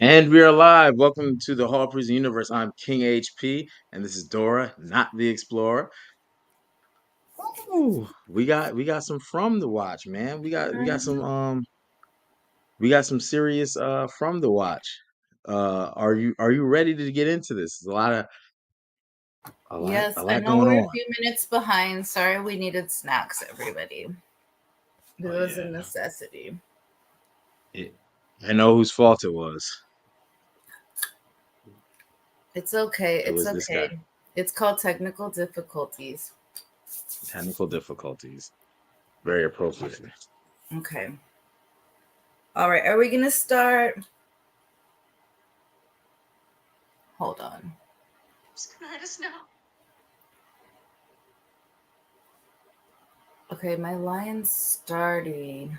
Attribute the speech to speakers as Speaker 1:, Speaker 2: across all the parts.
Speaker 1: And we are live. Welcome to the Hall Prison Universe. I'm King HP, and this is Dora, not the Explorer. Ooh, we got some from the watch, man. We got some serious from the watch. Are you ready to get into this? There's a
Speaker 2: Yes, I
Speaker 1: lot
Speaker 2: know
Speaker 1: going
Speaker 2: we're a
Speaker 1: on.
Speaker 2: few minutes behind. Sorry, we needed snacks, everybody. It
Speaker 1: Oh
Speaker 2: was a
Speaker 1: yeah,
Speaker 2: necessity.
Speaker 1: it, I know whose fault it was.
Speaker 2: It's okay.
Speaker 1: It
Speaker 2: It's
Speaker 1: was this guy.
Speaker 2: okay. It's called technical difficulties.
Speaker 1: Technical difficulties. Very appropriate.
Speaker 2: Okay. All right. Are we going to start? Hold on.
Speaker 3: Just gonna let us know.
Speaker 2: Okay, my line's starting.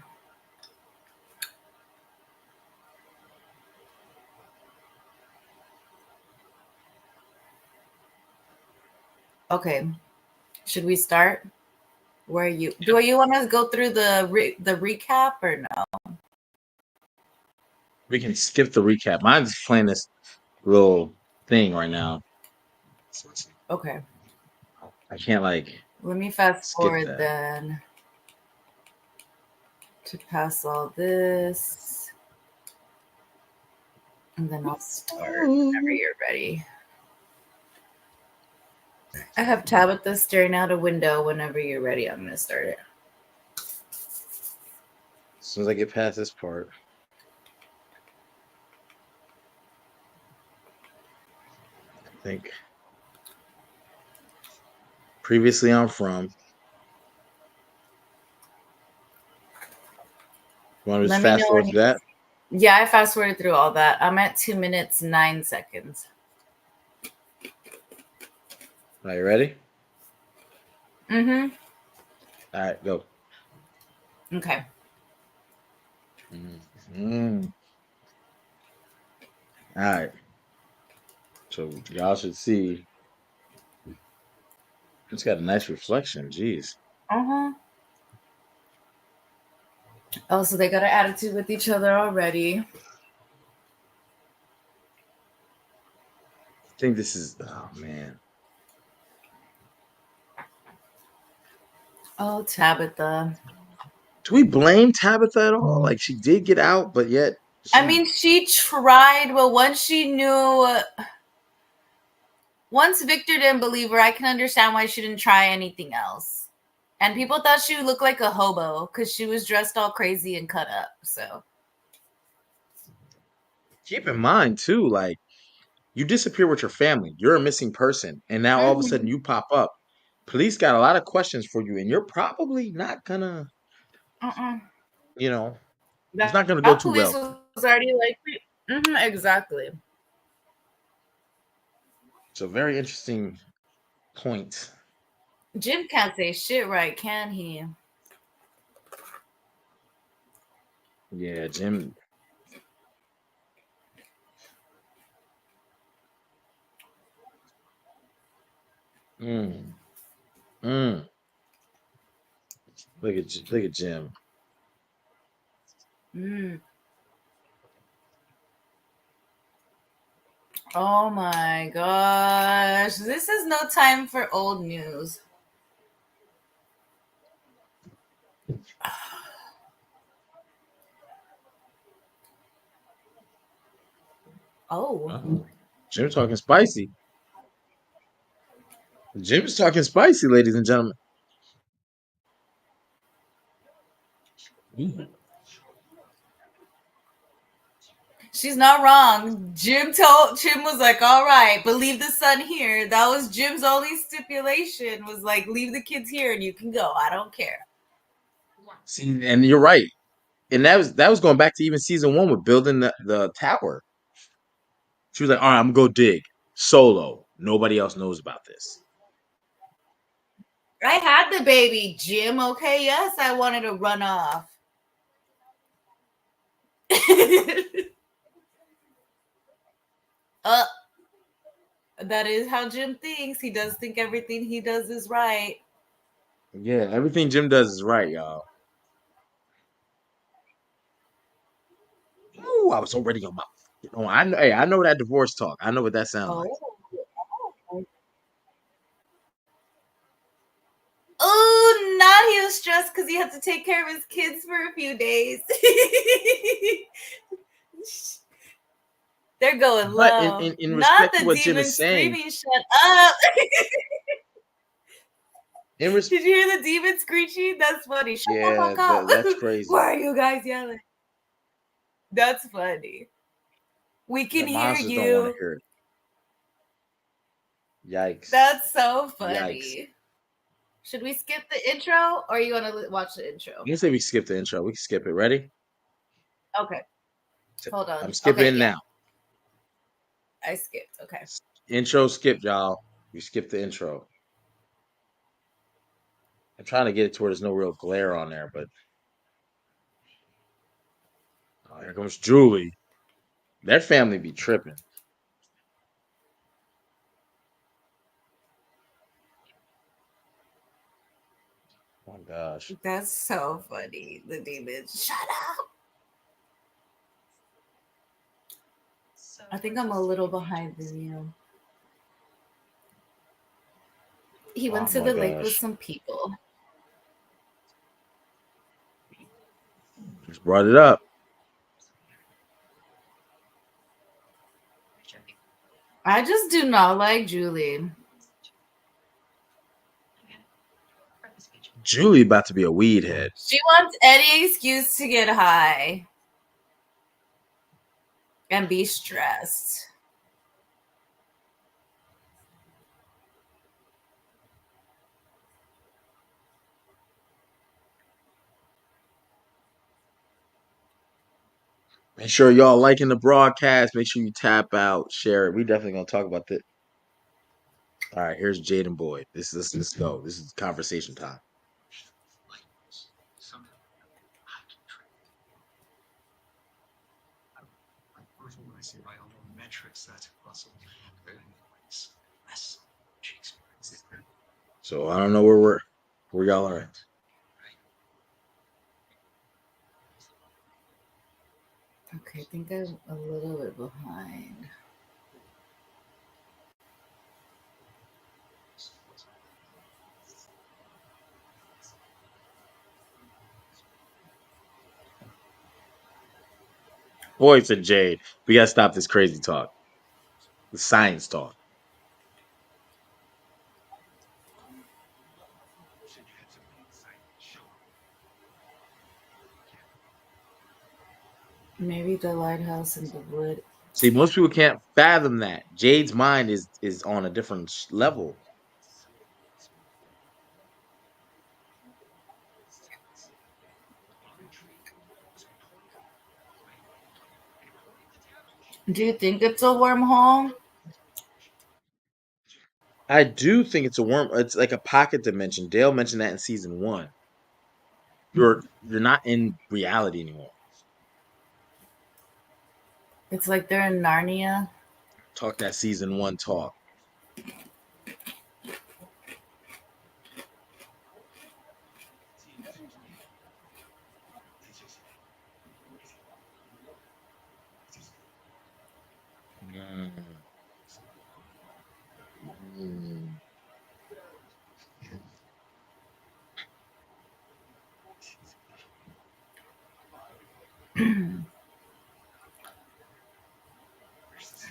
Speaker 2: Okay. Should we start? Where are you? Do you want to go through the recap or no?
Speaker 1: We can skip the recap. Mine's just playing this little thing right now.
Speaker 2: Okay.
Speaker 1: I can't
Speaker 2: Let me fast
Speaker 1: skip
Speaker 2: forward
Speaker 1: that.
Speaker 2: then to pass all this. And then I'll start whenever you're ready. I have Tabitha staring out a window. Whenever you're ready, I'm going to start it.
Speaker 1: As soon as I get past this part, I think previously on from. You want to just
Speaker 2: Let me
Speaker 1: fast
Speaker 2: know
Speaker 1: forward
Speaker 2: when
Speaker 1: to that?
Speaker 2: Yeah, I fast forwarded through all that. I'm at 2 minutes, 9 seconds.
Speaker 1: Are you ready?
Speaker 2: Mm-hmm.
Speaker 1: All right, go.
Speaker 2: Okay.
Speaker 1: Mm. All right. So y'all should see. It's got a nice reflection. Jeez.
Speaker 2: Uh-huh. Oh, so they got an attitude with each other already.
Speaker 1: I think this is. Oh man.
Speaker 2: Oh, Tabitha.
Speaker 1: Do we blame Tabitha at all? Like she did get out, but yet
Speaker 2: I
Speaker 1: she.
Speaker 2: mean, she tried, but once Victor didn't believe her, I can understand why she didn't try anything else. And people thought she looked like a hobo because she was dressed all crazy and cut up. So,
Speaker 1: Keep in mind too, like you disappear with your family. You're a missing person, and now all of a sudden
Speaker 2: mm-hmm.
Speaker 1: you pop up. Police got a lot of questions for you, and you're probably not gonna.
Speaker 2: Uh-uh.
Speaker 1: You know, it's not
Speaker 2: That
Speaker 1: gonna go too
Speaker 2: police
Speaker 1: well.
Speaker 2: was already like, exactly.
Speaker 1: It's a very interesting point.
Speaker 2: Jim can't say shit right, can he?
Speaker 1: Yeah, Jim. Mm, mm. Look at Jim.
Speaker 2: Mm. Oh my gosh. This is no time for old news. Oh.
Speaker 1: Oh, Jim's talking spicy. Jim's talking spicy, ladies and gentlemen. Mm.
Speaker 2: She's not wrong. Jim was like, all right, but leave the son here. That was Jim's only stipulation, was like, leave the kids here and you can go. I don't care.
Speaker 1: See, and you're right. And that was going back to even season one with building the tower. She was like, all right, I'm gonna go dig solo. Nobody else knows about this.
Speaker 2: I had the baby, Jim. Okay, yes, I wanted to run off. uh, that is how Jim thinks. He does think everything he does is right.
Speaker 1: Yeah, everything Jim does is right, y'all. Ooh, I was already on my Oh, I know. Hey, I know that divorce talk. I know what that sounds like.
Speaker 2: Oh, not he was stressed because he had to take care of his kids for a few days. They're going
Speaker 1: But
Speaker 2: low.
Speaker 1: in
Speaker 2: Not
Speaker 1: respect to
Speaker 2: the
Speaker 1: what Jim
Speaker 2: demon
Speaker 1: is saying,
Speaker 2: screaming, shut up.
Speaker 1: in res-
Speaker 2: Did you hear the demon screeching? That's funny. Shut the
Speaker 1: yeah,
Speaker 2: fuck up.
Speaker 1: that's crazy.
Speaker 2: Why are you guys yelling? That's funny. We
Speaker 1: The
Speaker 2: can hear
Speaker 1: monsters don't want to
Speaker 2: you.
Speaker 1: hear it. Yikes!
Speaker 2: That's so
Speaker 1: Yikes!
Speaker 2: funny. Should we skip the intro or you want to watch the
Speaker 1: I'm
Speaker 2: intro?
Speaker 1: gonna say we skip the intro. We can skip it. Ready?
Speaker 2: Okay. Hold
Speaker 1: I'm
Speaker 2: on.
Speaker 1: skipping
Speaker 2: Okay,
Speaker 1: it
Speaker 2: yeah.
Speaker 1: now.
Speaker 2: I skipped. Okay.
Speaker 1: Intro skipped, y'all. We skipped the intro. I'm trying to get it to where there's no real glare on there, but oh, here comes Julie. Their family be tripping. Oh my gosh.
Speaker 2: That's so funny. The demon. Shut up. I think I'm a little behind than you. He
Speaker 1: Oh
Speaker 2: went to
Speaker 1: my
Speaker 2: the lake with
Speaker 1: gosh.
Speaker 2: some people.
Speaker 1: Just brought it up.
Speaker 2: I just do not like Julie.
Speaker 1: Julie about to be a weed head.
Speaker 2: She wants any excuse to get high and be stressed.
Speaker 1: Make sure y'all liking the broadcast. Make sure you tap out, share it. We definitely gonna talk about this. All right, here's Jaden Boyd. Let's go. This is conversation time. So I don't know where y'all are at.
Speaker 2: Okay, I think I'm a little bit behind.
Speaker 1: Boyd said Jade. We gotta stop this crazy talk. The science talk.
Speaker 2: Maybe the lighthouse in the wood.
Speaker 1: See, most people can't fathom that. Jade's mind is on a different level.
Speaker 2: Do you think it's a wormhole?
Speaker 1: I do think it's a worm. It's like a pocket dimension. Dale mentioned that in season one. You're not in reality anymore.
Speaker 2: It's like they're in Narnia.
Speaker 1: Talk that season one talk. Mm. Mm.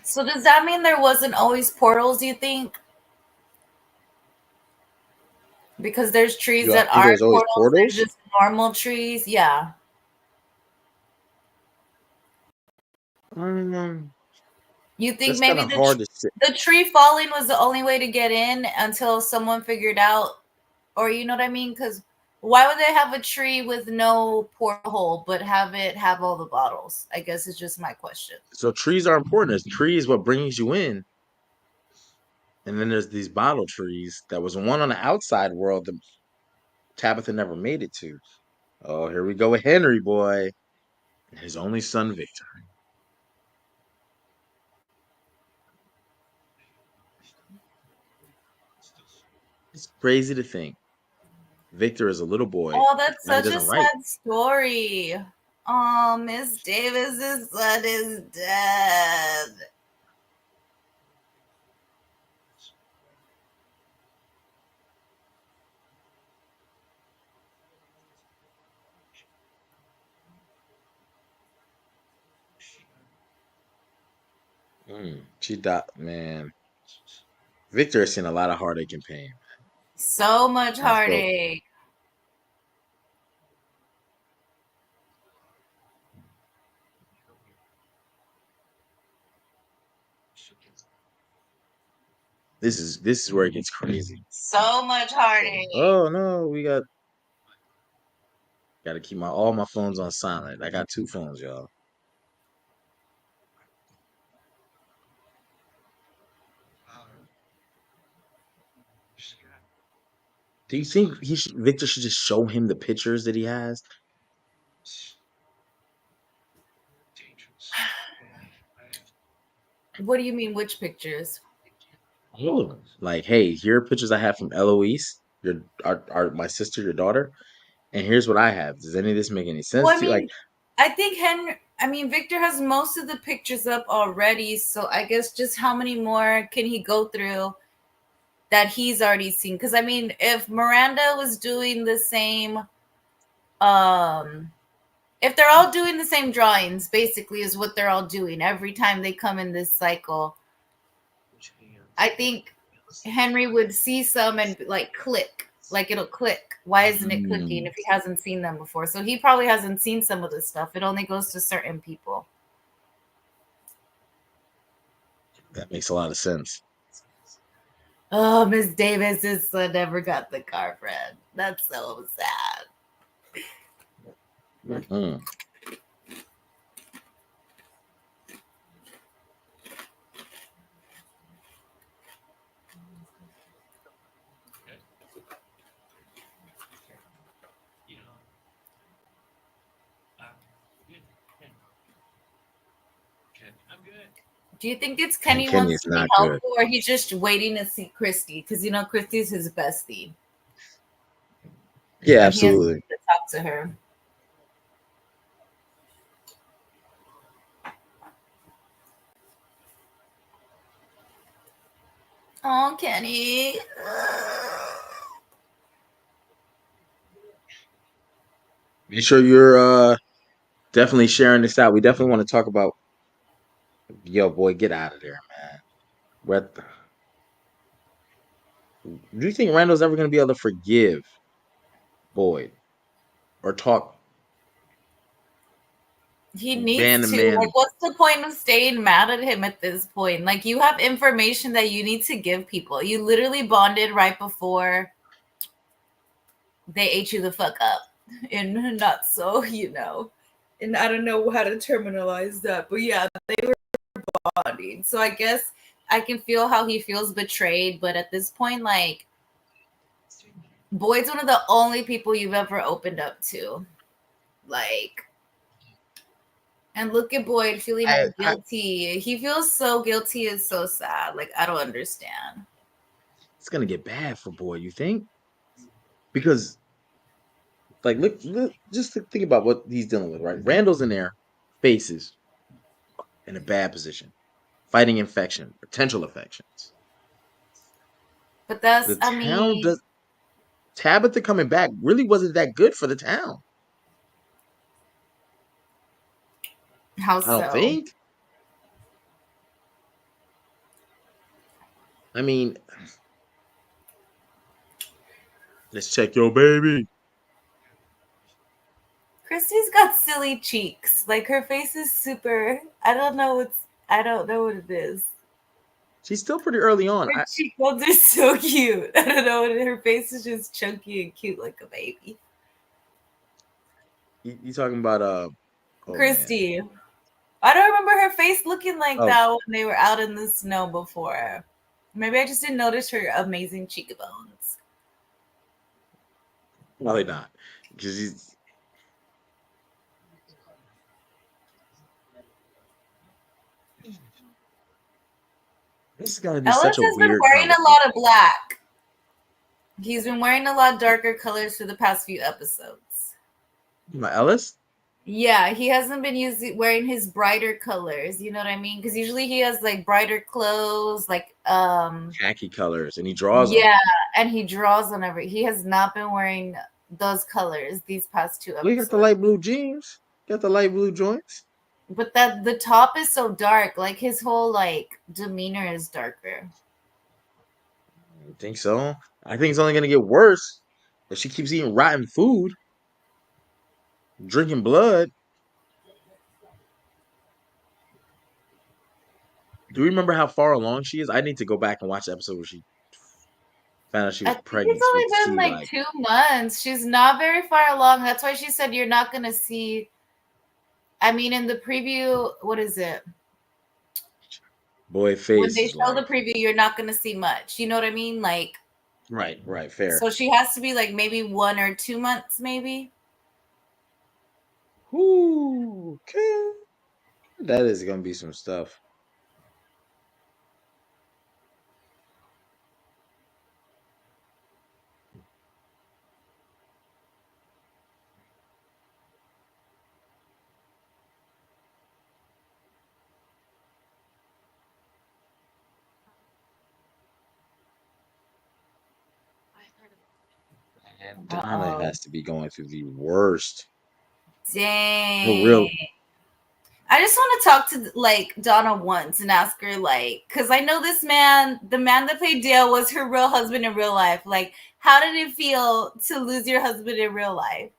Speaker 2: So does that mean there wasn't always portals, you think? Because there's trees
Speaker 1: You
Speaker 2: that
Speaker 1: think
Speaker 2: aren't
Speaker 1: there's always
Speaker 2: portals, they're
Speaker 1: portals?
Speaker 2: just normal trees. Yeah.
Speaker 1: Um,
Speaker 2: You think
Speaker 1: that's kind
Speaker 2: maybe
Speaker 1: of hard to say.
Speaker 2: the tree falling was the only way to get in until someone figured out, or you know what I mean? Because why would they have a tree with no porthole but have it have all the bottles? I guess it's just my question.
Speaker 1: So trees are important. As trees, what brings you in, and then there's these bottle trees. That was one on the outside world that Tabitha never made it to. Oh, here we go with Henry boy, and his only son Victor. It's crazy to think Victor is a little boy.
Speaker 2: Oh,
Speaker 1: His
Speaker 2: that's
Speaker 1: family
Speaker 2: such a
Speaker 1: doesn't write.
Speaker 2: sad story. Oh, Miss Davis's son is dead.
Speaker 1: She died, man. Victor has seen a lot of heartache and pain.
Speaker 2: So much
Speaker 1: I felt
Speaker 2: heartache.
Speaker 1: this is where it gets crazy.
Speaker 2: So much heartache.
Speaker 1: Oh no, we got to keep all my phones on silent. I got 2 phones, y'all. Do you think Victor should just show him the pictures that he has?
Speaker 2: What do you mean, which pictures?
Speaker 1: All of them. Like, hey, here are pictures I have from Eloise, my sister, your daughter, and here's what I have. Does any of this make any sense
Speaker 2: Well, I
Speaker 1: to you? Like,
Speaker 2: mean, I mean, Victor has most of the pictures up already, so I guess just how many more can he go through that he's already seen? Because I mean, if Miranda was doing the same, um, if they're all doing the same drawings, basically is what they're all doing every time they come in this cycle. I think Henry would see some and like click, like it'll click. Why isn't it clicking
Speaker 1: mm,
Speaker 2: if he hasn't seen them before? So he probably hasn't seen some of this stuff. It only goes to certain people.
Speaker 1: that makes a lot of sense.
Speaker 2: Oh, Miss Davis's son never got the car, friend. That's so sad.
Speaker 1: Mm.
Speaker 2: Do you think it's
Speaker 1: And
Speaker 2: Kenny
Speaker 1: Kenny
Speaker 2: wants
Speaker 1: is
Speaker 2: to be
Speaker 1: not good.
Speaker 2: helpful, or he's just waiting to see Christy? Because Christy's his bestie,
Speaker 1: Yeah,
Speaker 2: and he has
Speaker 1: absolutely.
Speaker 2: to talk to her. Oh, Kenny.
Speaker 1: Make sure you're definitely sharing this out. We definitely want to talk about. Yo, boy, get out of there, man. What? Do you think Randall's ever going to be able to forgive Boyd or talk
Speaker 2: He
Speaker 1: man
Speaker 2: needs
Speaker 1: to
Speaker 2: to.
Speaker 1: man?
Speaker 2: Like, what's the point of staying mad at him at this point? Like, you have information that you need to give people. You literally bonded right before they ate you the fuck up. And not so, And I don't know how to terminalize that. But yeah, they were bonding. So I guess I can feel how he feels betrayed. But at this point, like, Boyd's one of the only people you've ever opened up to. Like, and look at Boyd feeling all
Speaker 1: I
Speaker 2: guilty. He feels so guilty. It's so sad. Like, I don't understand.
Speaker 1: It's going to get bad for Boyd. You think? Because like, look, just to think about what he's dealing with, right? Randall's in there, faces in a bad position, fighting infection, potential infections.
Speaker 2: But
Speaker 1: The
Speaker 2: that's, I
Speaker 1: town
Speaker 2: mean,
Speaker 1: does. Tabitha coming back really wasn't that good for the town.
Speaker 2: how
Speaker 1: I don't
Speaker 2: so?
Speaker 1: think. I mean, let's check your baby.
Speaker 2: Christy's got silly cheeks. Like, her face is super. I don't know what it is.
Speaker 1: She's still pretty early on.
Speaker 2: Her cheekbones are so cute. I don't know. Her face is just chunky and cute like a baby.
Speaker 1: You talking about Oh man.
Speaker 2: Christy. I don't remember her face looking like
Speaker 1: Oh,
Speaker 2: that when they were out in the snow before. Maybe I just didn't notice her amazing cheekbones.
Speaker 1: probably not. Because this is gonna be
Speaker 2: Ellis
Speaker 1: such a
Speaker 2: has been
Speaker 1: weird
Speaker 2: wearing a
Speaker 1: conversation.
Speaker 2: lot of black. He's been wearing a lot darker colors for the past few episodes.
Speaker 1: My Ellis?
Speaker 2: Yeah, he hasn't been using wearing his brighter colors. You know what I mean? Because usually he has like brighter clothes, like
Speaker 1: Khaki colors, and he draws them.
Speaker 2: yeah, and he draws on every. He has not been wearing those colors these past two
Speaker 1: Well, he got the
Speaker 2: episodes.
Speaker 1: light blue jeans. Got the light blue joints.
Speaker 2: But that the top is so dark. Like his whole like demeanor is darker.
Speaker 1: I think so. I think it's only gonna get worse if she keeps eating rotten food, drinking blood. Do you remember how far along she is? I need to go back and watch the episode where she found out she
Speaker 2: I
Speaker 1: was
Speaker 2: think it's
Speaker 1: pregnant so we
Speaker 2: only
Speaker 1: could
Speaker 2: been
Speaker 1: see
Speaker 2: like
Speaker 1: like
Speaker 2: 2 months. She's not very far along. That's why she said you're not gonna see. I mean, in the preview, what is it?
Speaker 1: boy
Speaker 2: When
Speaker 1: face
Speaker 2: they
Speaker 1: is
Speaker 2: show the
Speaker 1: like
Speaker 2: preview, you're not gonna see much. You know what I mean? Like,
Speaker 1: right, fair.
Speaker 2: so she has to be like maybe 1 or 2 months, maybe.
Speaker 1: Ooh, okay. That is gonna be some stuff. And
Speaker 2: Uh
Speaker 1: Donna
Speaker 2: oh.
Speaker 1: has to be going through the worst. For
Speaker 2: Dang.
Speaker 1: real.
Speaker 2: I just want to talk to like Donna once and ask her like, because I know this man, the man that played Dale, was her real husband in real life. Like, how did it feel to lose your husband in real life?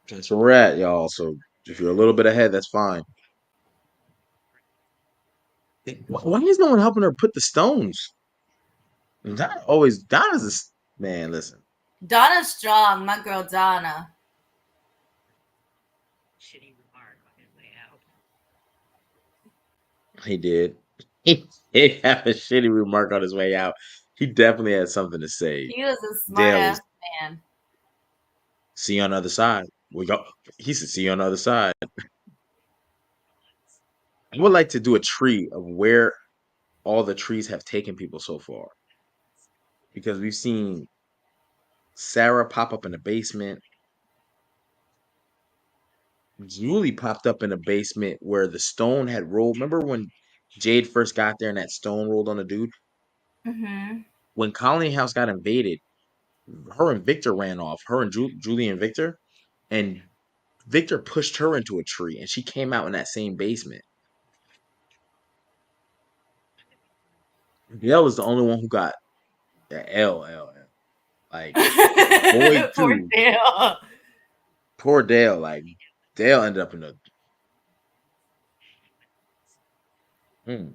Speaker 1: That's where we're at, y'all. So if you're a little bit ahead, that's fine. Why is no one helping her put the stones? Donna's man. Listen,
Speaker 2: Donna's strong, my girl Donna.
Speaker 1: he did. He had a shitty remark on his way out. He definitely had something to say.
Speaker 2: He was a smart
Speaker 1: Dale
Speaker 2: ass
Speaker 1: was
Speaker 2: man.
Speaker 1: see you on the other side. We go. He said, "See you on the other side." I would like to do a tree of where all the trees have taken people so far because we've seen Sarah pop up in the basement. Julie popped up in the basement where the stone had rolled. Remember when Jade first got there and that stone rolled on the dude?
Speaker 2: Mm-hmm.
Speaker 1: When Colony House got invaded, her and Victor ran off. Her and Julie and Victor, and Victor pushed her into a tree, and she came out in that same basement. Dale is the only one who got the L. Like Boyd
Speaker 2: Poor
Speaker 1: too.
Speaker 2: Dale.
Speaker 1: Poor Dale. Like Dale ended up in a. Hmm.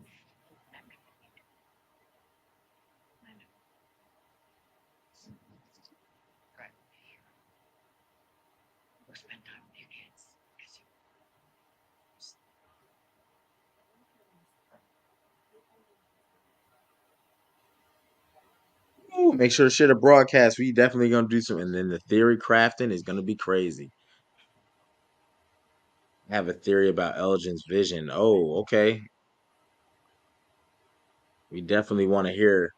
Speaker 1: Ooh, make sure to share the broadcast. We definitely gonna do some, and then the theory crafting is gonna be crazy. I have a theory about Elgin's vision. Oh, okay. We definitely want to hear.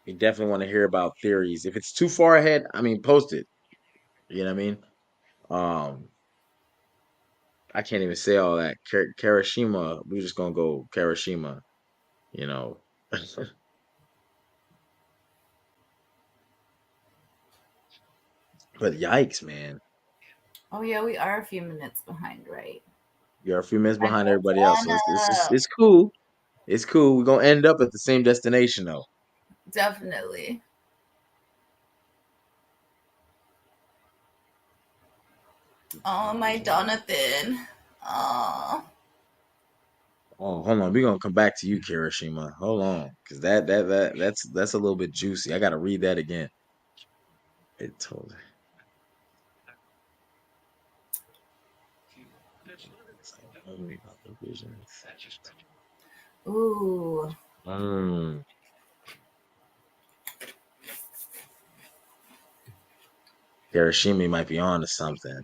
Speaker 1: We definitely want to hear about theories. If it's too far ahead, I mean, post it. You know what I mean? Um, I can't even say all that. Karashima, we're just gonna go Karashima. You know, but yikes, man!
Speaker 2: Oh yeah, we are a few minutes behind, right?
Speaker 1: You're a few minutes
Speaker 2: My
Speaker 1: behind
Speaker 2: girl
Speaker 1: everybody else, so
Speaker 2: Donna.
Speaker 1: it's cool. It's cool. We're gonna end up at the same destination though.
Speaker 2: Definitely. Oh, my Jonathan. Oh.
Speaker 1: Oh, hold on. We're gonna come back to you, Kirishima. Hold on, because that's a little bit juicy. I gotta read that again. It told only about the visions.
Speaker 2: Ooh.
Speaker 1: Mm, Kirishima might be on to something.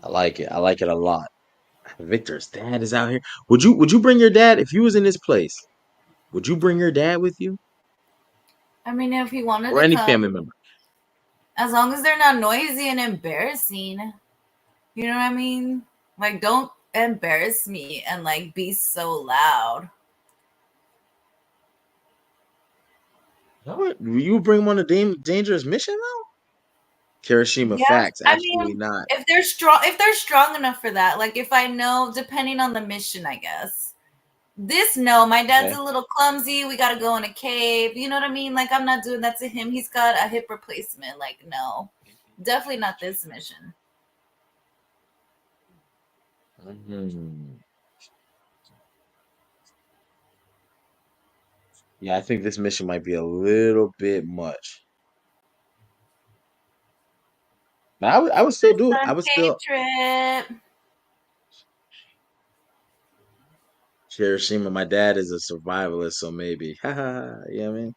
Speaker 1: I like it. I like it a lot. Victor's dad is out here. Would you bring your dad if you was in this place? Would you bring your dad with you
Speaker 2: I mean, if he wanted
Speaker 1: or
Speaker 2: to
Speaker 1: any family
Speaker 2: come,
Speaker 1: member?
Speaker 2: as long as they're not noisy and embarrassing, you know what I mean? Like, don't embarrass me and like be so loud.
Speaker 1: What? Will you bring him on a dangerous mission though? Kirishima
Speaker 2: Yes,
Speaker 1: facts,
Speaker 2: I
Speaker 1: absolutely
Speaker 2: mean,
Speaker 1: not.
Speaker 2: if they're strong enough for that, like if I know, depending on the mission, I guess. This no, my dad's
Speaker 1: Okay.
Speaker 2: a little clumsy. We gotta go in a cave. You know what I mean? Like I'm not doing that to him. He's got a hip replacement. Like no, definitely not this mission.
Speaker 1: Mhm. Yeah, I think this mission might be a little bit much. But I would still do it. I
Speaker 2: Sun
Speaker 1: would
Speaker 2: cave
Speaker 1: still
Speaker 2: trip.
Speaker 1: Hiroshima. My dad is a survivalist, so maybe. Haha, you know what I mean?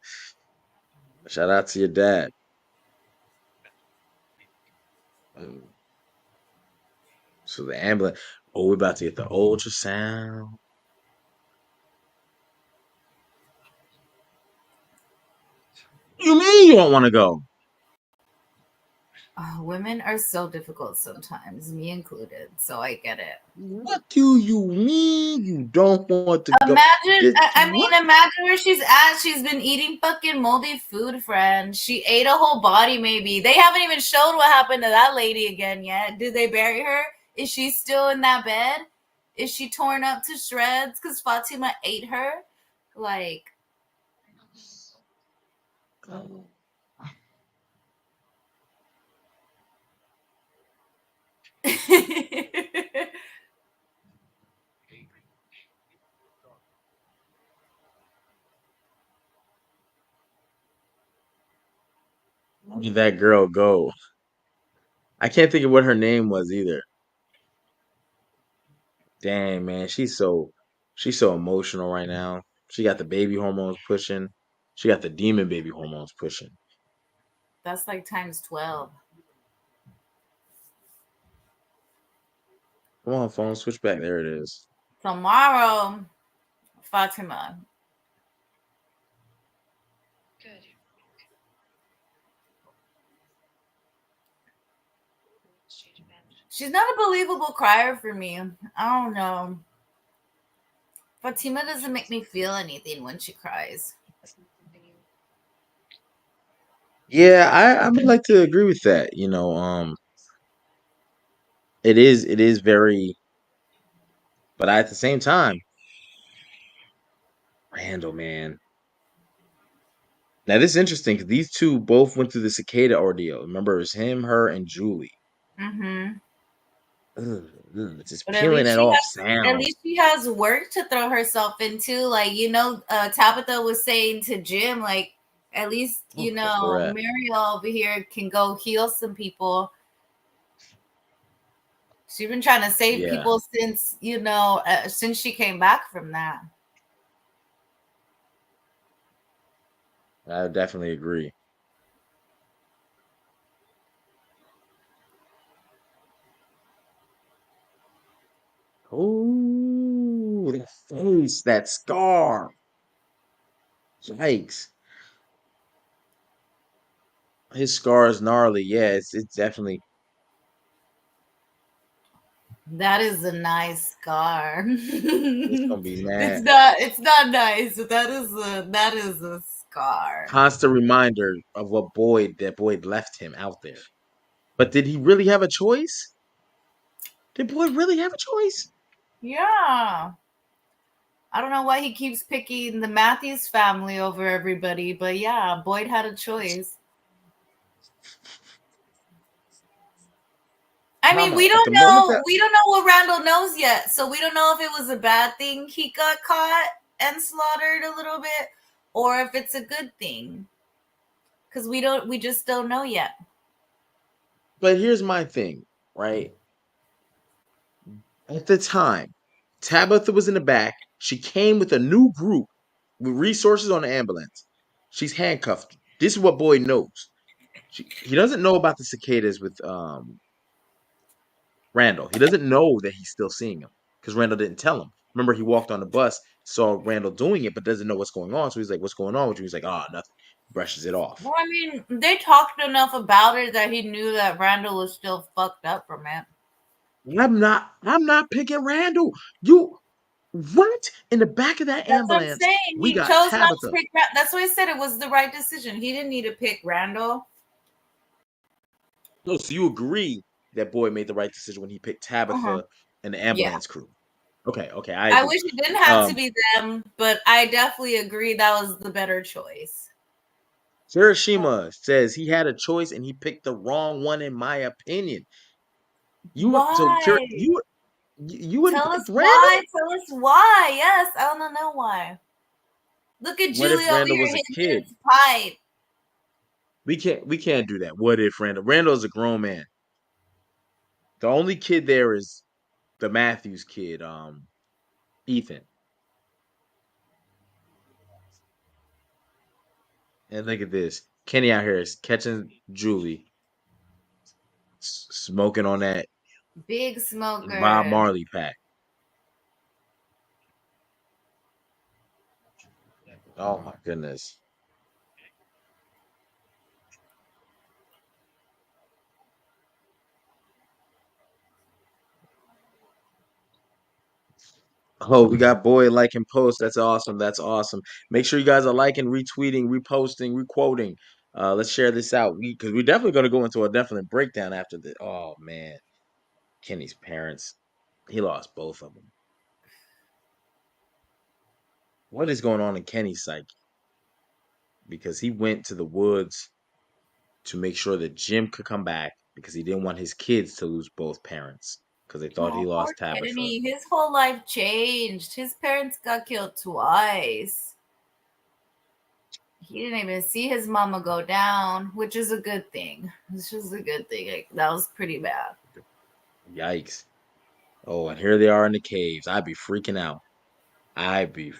Speaker 1: Shout out to your dad. Mm. So the ambulance. Oh, we're about to get the ultrasound. You mean you don't want to go?
Speaker 2: Oh, women are so difficult sometimes, me included. So I get it.
Speaker 1: What do you mean you don't want to go?
Speaker 2: Imagine, I
Speaker 1: What?
Speaker 2: mean, imagine where she's at. She's been eating fucking moldy food, friend. She ate a whole body, maybe. They haven't even showed what happened to that lady again yet. Did they bury her? Is she still in that bed? Is she torn up to shreds because Fatima ate her? Like,
Speaker 1: Where did that girl go? I can't think of what her name was either. Dang, man, she's so emotional right now. She got the baby hormones pushing. She got the demon baby hormones pushing.
Speaker 2: that's like times 12.
Speaker 1: Come on, phone, switch back. There it is.
Speaker 2: Tomorrow, Fatima.
Speaker 3: Good.
Speaker 2: She's not a believable crier for me. I don't know. Fatima doesn't make me feel anything when she cries.
Speaker 1: Yeah, I would like to agree with that. It is very, but at the same time, Randall, man. Now this is interesting because these two both went through the cicada ordeal. Remember, it was him, her, and Julie.
Speaker 2: Mm-hmm.
Speaker 1: Ugh, ugh, just
Speaker 2: But
Speaker 1: peeling that off
Speaker 2: at
Speaker 1: sound.
Speaker 2: least she has work to throw herself into. Like, Tabitha was saying to Jim, like, at least,
Speaker 1: Ooh, that's where we're at.
Speaker 2: Muriel over here can go heal some people. She's been trying to save
Speaker 1: Yeah,
Speaker 2: people since, since she came back from that.
Speaker 1: I definitely agree. Oh, that face, that scar. Yikes. His scar is gnarly. Yeah, it's definitely.
Speaker 2: That is a nice scar.
Speaker 1: It's gonna be
Speaker 2: it's
Speaker 1: mad.
Speaker 2: not nice, but that is a scar.
Speaker 1: Constant reminder of what Boyd left him out there. But did he really have a choice? Did Boyd really have a choice?
Speaker 2: Yeah. I don't know why he keeps picking the Matthews family over everybody, but yeah, Boyd had a choice. I mean,
Speaker 1: Mama, at the moment that
Speaker 2: we don't know what Randall knows yet, so we don't know if it was a bad thing he got caught and slaughtered a little bit, or if it's a good thing. Because we just don't know yet.
Speaker 1: but here's my thing, right? At the time, Tabitha was in the back. She came with a new group with resources on the ambulance. She's handcuffed. This is what Boyd knows. He doesn't know about the cicadas with Randall. He doesn't know that he's still seeing him because Randall didn't tell him. Remember, he walked on the bus, saw Randall doing it, but doesn't know what's going on. So he's like, "What's going on with you?" He's like, "Oh, nothing." Brushes it off.
Speaker 2: Well, I mean, they talked enough about it that he knew that Randall was still fucked up from it.
Speaker 1: I'm not picking Randall. You what? In the back of that
Speaker 2: That's what I'm
Speaker 1: ambulance,
Speaker 2: saying.
Speaker 1: we
Speaker 2: He
Speaker 1: got
Speaker 2: chose not to
Speaker 1: Tabitha.
Speaker 2: pick. That's why I said it was the right decision. He didn't need to pick Randall.
Speaker 1: No, so you agree that boy made the right decision when he picked
Speaker 2: Uh-huh.
Speaker 1: Tabitha and the
Speaker 2: Yeah.
Speaker 1: ambulance crew. Okay, I
Speaker 2: I
Speaker 1: agree.
Speaker 2: wish it didn't have to be them, but I definitely agree that was the better choice.
Speaker 1: Hiroshima says he had a choice and he picked the wrong one, in my opinion.
Speaker 2: Why?
Speaker 1: You wouldn't
Speaker 2: Tell us
Speaker 1: pick Randall?
Speaker 2: why. Tell us why. Yes, I want to know why. Look at
Speaker 1: What
Speaker 2: Julie
Speaker 1: if
Speaker 2: over
Speaker 1: Randall
Speaker 2: here
Speaker 1: was a
Speaker 2: hitting
Speaker 1: kid?
Speaker 2: his pipe.
Speaker 1: We can't do that. What if Randall's a grown man? The only kid there is the Matthews kid, Ethan. And look at this. Kenny out here is catching Julie smoking on that
Speaker 2: Big
Speaker 1: Bob
Speaker 2: smoker.
Speaker 1: Marley pack. Oh my goodness. Oh, we got boy liking post. That's awesome. That's awesome. Make sure you guys are liking, retweeting, reposting, requoting. Let's share this out. Because we're definitely going to go into a definite breakdown after this. Oh man, Kenny's parents. He lost both of them. What is going on in Kenny's psyche? Because he went to the woods to make sure that Jim could come back because he didn't want his kids to lose both parents because they thought he
Speaker 2: Oh, poor
Speaker 1: lost Tabitha.
Speaker 2: Kenny. His whole life changed. His parents got killed twice. He didn't even see his mama go down, which is a good thing. It's just a good thing. Like, that was pretty bad.
Speaker 1: Yikes. Oh, and here they are in the caves. I'd be freaking out. I'd be.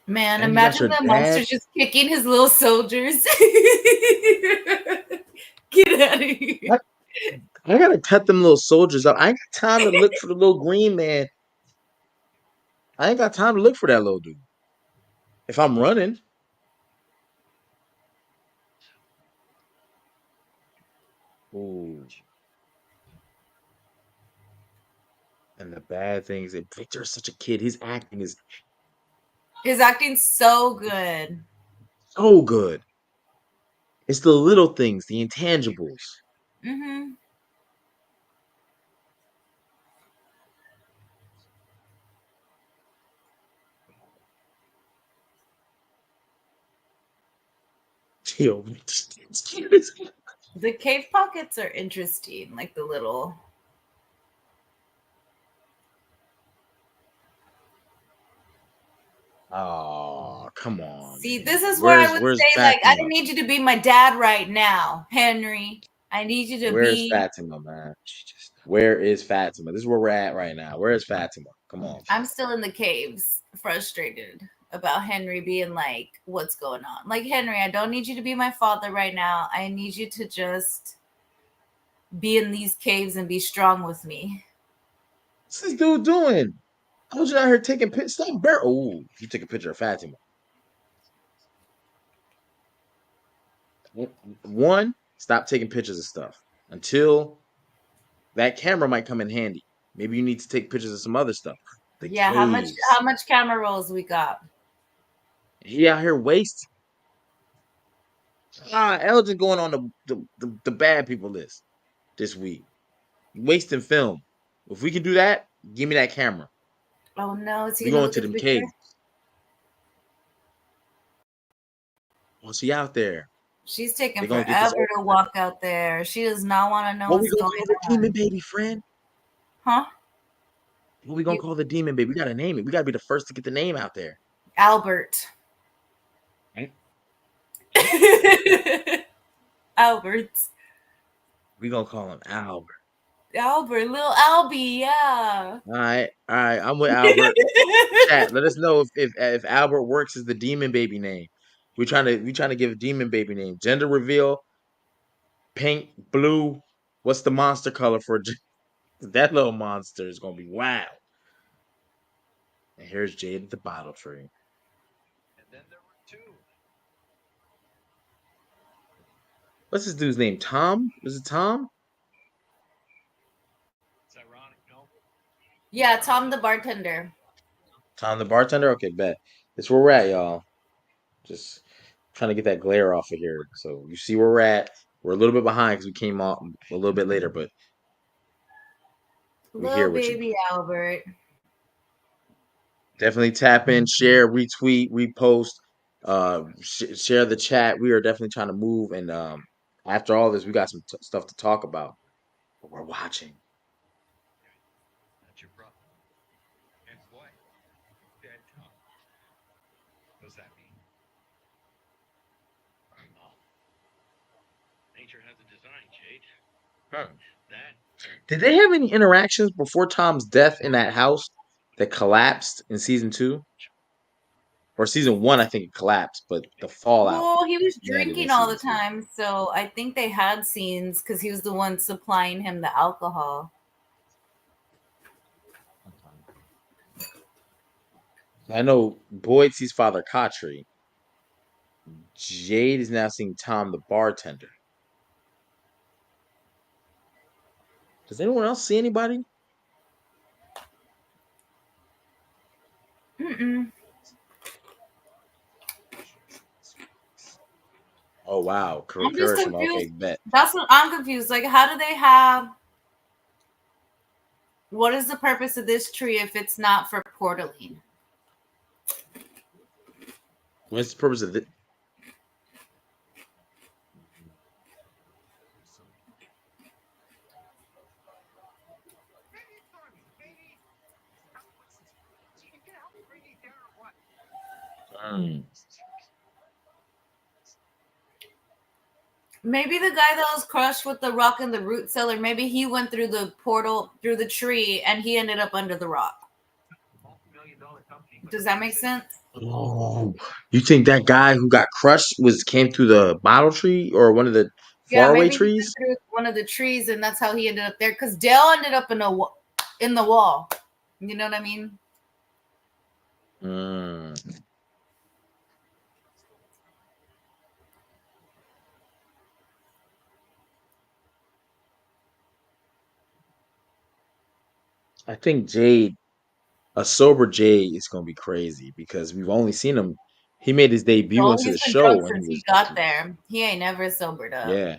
Speaker 2: Man,
Speaker 1: And you got
Speaker 2: imagine
Speaker 1: your
Speaker 2: the monster
Speaker 1: dad.
Speaker 2: just kicking his little soldiers. Get out of here.
Speaker 1: I, I gotta cut them little soldiers up. I ain't got time to look for the little green man. I ain't got time to look for that little dude. If I'm running. Ooh. And the bad things. And Victor is such a kid. His acting is
Speaker 2: His acting's so good.
Speaker 1: so good. It's the little things, the intangibles.
Speaker 2: Mm-hmm.
Speaker 1: Yo, it's cute as hell.
Speaker 2: The cave pockets are interesting, like the little.
Speaker 1: Oh, come on,
Speaker 2: See,
Speaker 1: man.
Speaker 2: this is where I
Speaker 1: Where's
Speaker 2: would
Speaker 1: where's
Speaker 2: say, like, I
Speaker 1: Fatima?
Speaker 2: need you to be my dad right now, Henry. I need you to
Speaker 1: Where's
Speaker 2: be.
Speaker 1: Fatima, man? Where is Fatima? This is where we're at right now. Where is Fatima? Come on.
Speaker 2: I'm still in the caves, frustrated about Henry being like, what's going on? Like, Henry, I don't need you to be my father right now. I need you to just be in these caves and be strong with me.
Speaker 1: What's this dude doing? I was out here taking pictures. Stop bear. Oh, he took a picture of Fatima. One, stop taking pictures of stuff until that camera might come in handy. Maybe you need to take pictures of some other stuff. The
Speaker 2: Yeah,
Speaker 1: caves.
Speaker 2: how much camera rolls we got?
Speaker 1: He out here wasting. Elgin going on the bad people list this week. Wasting film. If we can do that, give me that camera.
Speaker 2: Oh no, is he
Speaker 1: We
Speaker 2: gonna
Speaker 1: going
Speaker 2: look
Speaker 1: to
Speaker 2: at the
Speaker 1: them
Speaker 2: picture?
Speaker 1: caves. Oh, she out there.
Speaker 2: She's taking
Speaker 1: They're gonna get this
Speaker 2: forever
Speaker 1: over
Speaker 2: to
Speaker 1: with.
Speaker 2: walk out there. She does not want to know
Speaker 1: What we
Speaker 2: what's
Speaker 1: gonna
Speaker 2: going
Speaker 1: call the demon
Speaker 2: on.
Speaker 1: baby, friend?
Speaker 2: Huh?
Speaker 1: What we gonna
Speaker 2: You,
Speaker 1: call the demon baby? We gotta name it. We gotta be the first to get the name out there.
Speaker 2: Albert.
Speaker 1: Right? Right?
Speaker 2: Albert.
Speaker 1: We gonna call him Albert.
Speaker 2: Albert, little Albie, yeah.
Speaker 1: All right. I'm with Albert. Chat. Let us know if Albert works as the demon baby name. We trying to give a demon baby name. Gender reveal. Pink, blue. What's the monster color for that little monster is gonna be wild. And here's Jade at the bottle tree.
Speaker 4: And then there were two.
Speaker 1: What's this dude's name? Tom? Was it Tom?
Speaker 4: It's ironic, no?
Speaker 2: Yeah, Tom the bartender.
Speaker 1: Tom the bartender? Okay, bet. That's where we're at, y'all. Just trying to get that glare off of here. So you see where we're at. We're a little bit behind because we came off a little bit later, but we here
Speaker 2: Little
Speaker 1: with you.
Speaker 2: baby Albert.
Speaker 1: Definitely tap in, share, retweet, repost, share the chat. We are definitely trying to move, and after all this, we got some stuff to talk about. But we're watching.
Speaker 4: That's your brother. And what? Dead Tom. What does that mean? I don't know. Nature has a design, Jade.
Speaker 1: Hmm.
Speaker 4: That
Speaker 1: Did they have any interactions before Tom's death in that house that collapsed in season 2 or season 1? I think it collapsed, but the fallout
Speaker 2: Well, he was
Speaker 1: landed in
Speaker 2: drinking all
Speaker 1: season
Speaker 2: the
Speaker 1: 2.
Speaker 2: time, so I think they had scenes because he was the one supplying him the alcohol.
Speaker 1: I know Boyd sees Father Kotri. Jade is now seeing Tom the bartender. Does anyone else see anybody?
Speaker 2: Mm-mm.
Speaker 1: Oh wow,
Speaker 2: I'm just
Speaker 1: Kirishima.
Speaker 2: confused.
Speaker 1: Okay, bet.
Speaker 2: That's what I'm confused. Like, how do they have? What is the purpose of this tree if it's not for portaling?
Speaker 1: What's the purpose of this?
Speaker 4: maybe it's on me. Maybe you can help me bring these down or what?
Speaker 2: Maybe the guy that was crushed with the rock in the root cellar, maybe he went through the portal through the tree and he ended up under the rock.
Speaker 4: Multi-million-dollar company.
Speaker 2: Does that make sense?
Speaker 1: Oh, you think that guy who got crushed came through the bottle tree or one of the
Speaker 2: Yeah,
Speaker 1: faraway
Speaker 2: maybe he went
Speaker 1: trees?
Speaker 2: through one of the trees and that's how he ended up there. Because Dale ended up in the wall. You know what I mean?
Speaker 1: Mm. I think a sober Jade is gonna be crazy because we've only seen him. He made his debut
Speaker 2: Well,
Speaker 1: into the
Speaker 2: he's been drunk
Speaker 1: show when he
Speaker 2: since he
Speaker 1: was
Speaker 2: got there. He ain't never sobered up.
Speaker 1: yeah.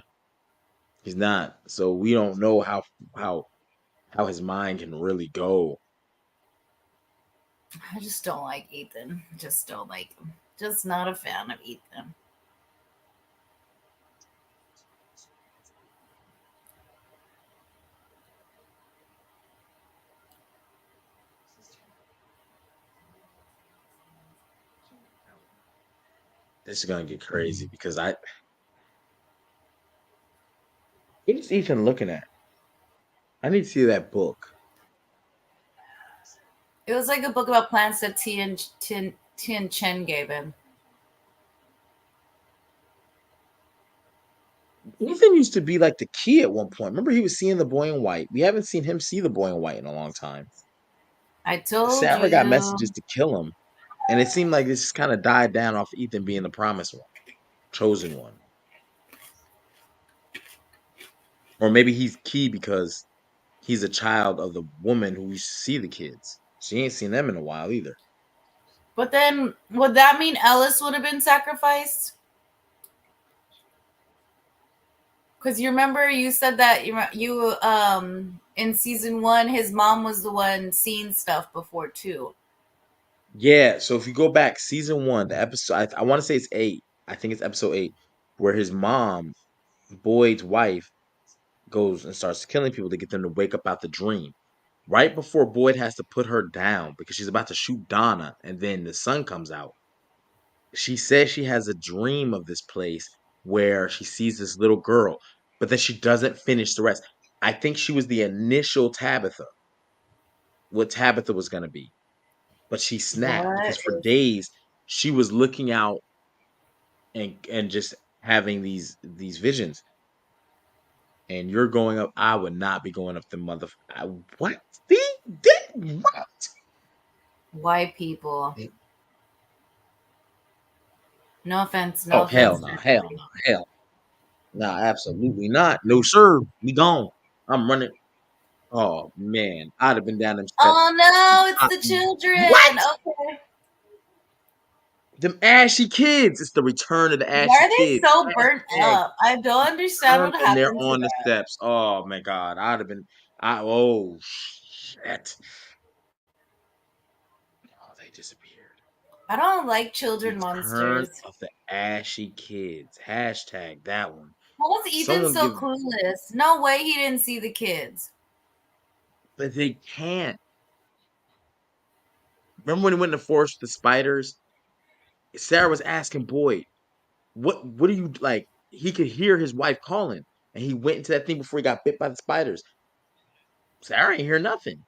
Speaker 1: He's not, so we don't know how how his mind can really go.
Speaker 2: I just don't like Ethan. Just don't like him. Just not a fan of Ethan.
Speaker 1: This is gonna get crazy because what is Ethan looking at? I need to see that book.
Speaker 2: It was like a book about plants that Tien Chen gave him.
Speaker 1: Ethan used to be like the key at one point. Remember, he was seeing the boy in white. We haven't seen him see the boy in white in a long time.
Speaker 2: I told
Speaker 1: Sarah got
Speaker 2: you.
Speaker 1: messages to kill him, and it seemed like this kind of died down off Ethan being the promised one, chosen one. Or maybe he's key because he's a child of the woman who used to see the kids. She ain't seen them in a while either.
Speaker 2: But then, would that mean Ellis would have been sacrificed? Because you remember you said that you in season 1, his mom was the one seeing stuff before too.
Speaker 1: Yeah, so if you go back season 1, the episode I want to say it's 8. I think it's episode 8 where his mom, Boyd's wife, goes and starts killing people to get them to wake up out the dream. Right before Boyd has to put her down because she's about to shoot Donna and then the sun comes out. She says she has a dream of this place where she sees this little girl, but that she doesn't finish the rest. I think she was the initial Tabitha, what Tabitha was going to be. But she snapped because
Speaker 2: What
Speaker 1: for
Speaker 2: is
Speaker 1: days she was looking out and just having these visions. and you're going up, I would not be going up the mother. What? What?
Speaker 2: White people. No offense. No
Speaker 1: Oh hell
Speaker 2: offense
Speaker 1: no!
Speaker 2: to
Speaker 1: Hell
Speaker 2: everybody.
Speaker 1: no! Hell no! Absolutely not. No sir. We gone. I'm running. Oh man, I'd have been down them steps.
Speaker 2: Oh no, it's
Speaker 1: I-
Speaker 2: the
Speaker 1: What?
Speaker 2: children. Okay.
Speaker 1: Them ashy kids. It's the return of the
Speaker 2: Why
Speaker 1: ashy
Speaker 2: are they
Speaker 1: kids.
Speaker 2: so burnt
Speaker 1: Hashtag
Speaker 2: up? I don't understand
Speaker 1: return,
Speaker 2: what
Speaker 1: and they're
Speaker 2: happened to
Speaker 1: on the
Speaker 2: them.
Speaker 1: steps. Oh my god, I'd have been. Oh shit. Oh, they disappeared.
Speaker 2: I don't like children
Speaker 1: Return
Speaker 2: monsters.
Speaker 1: of the ashy kids. Hashtag that one.
Speaker 2: How was Ethan
Speaker 1: Someone
Speaker 2: so
Speaker 1: give,
Speaker 2: clueless? No way he didn't see the kids.
Speaker 1: but they can't. Remember when he went in the forest with the spiders? Sarah was asking Boyd, what do you like? He could hear his wife calling, and he went into that thing before he got bit by the spiders. Sarah ain't hear nothing.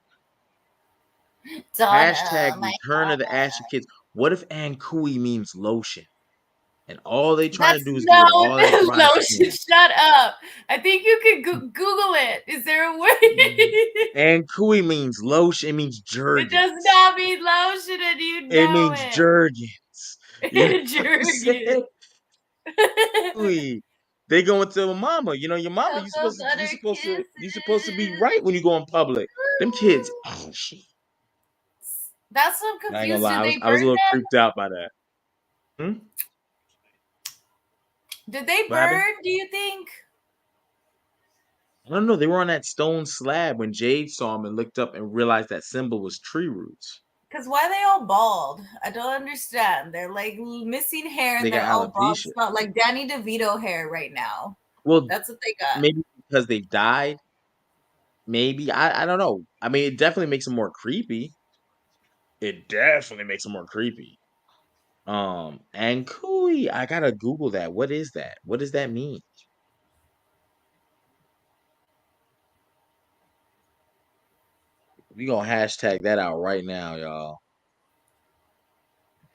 Speaker 2: Donna,
Speaker 1: Hashtag
Speaker 2: my
Speaker 1: return of the
Speaker 2: Donna.
Speaker 1: ashy kids. What if Ankui means lotion? And all they trying to
Speaker 2: That's
Speaker 1: do is get
Speaker 2: no
Speaker 1: rid of all that dry
Speaker 2: lotion.
Speaker 1: skin.
Speaker 2: Shut up. I think you could Google it. Is there a way?
Speaker 1: Ankui means lotion. It means
Speaker 2: It does
Speaker 1: Jergens.
Speaker 2: not mean lotion, and you
Speaker 1: It
Speaker 2: know
Speaker 1: means
Speaker 2: it.
Speaker 1: Jergens. You know what I'm
Speaker 2: Jergens.
Speaker 1: saying? Ankui. They go into a mama. You know, your mama,
Speaker 2: Cocoa butter
Speaker 1: you supposed to be
Speaker 2: kisses.
Speaker 1: right when you go in public. Them kids, oh shit.
Speaker 2: That's what I'm
Speaker 1: I ain't gonna
Speaker 2: confused.
Speaker 1: lie,
Speaker 2: Did they
Speaker 1: I was a
Speaker 2: burn
Speaker 1: little
Speaker 2: them?
Speaker 1: creeped out by that. Hmm?
Speaker 2: Did they
Speaker 1: What happened?
Speaker 2: burn, do you think?
Speaker 1: I don't know. They were on that stone slab when Jade saw him and looked up and realized that symbol was tree roots.
Speaker 2: Because why are they all bald? I don't understand. They're like missing hair
Speaker 1: They
Speaker 2: and they're
Speaker 1: got
Speaker 2: all bald
Speaker 1: alopecia.
Speaker 2: spot, like Danny DeVito hair right now.
Speaker 1: Well,
Speaker 2: That's what they got.
Speaker 1: maybe because they died. Maybe I don't know. I mean, it definitely makes them more creepy. It definitely makes them more creepy. And Cooey, I gotta Google that. What is that? What does that mean? We gonna hashtag that out right now, y'all.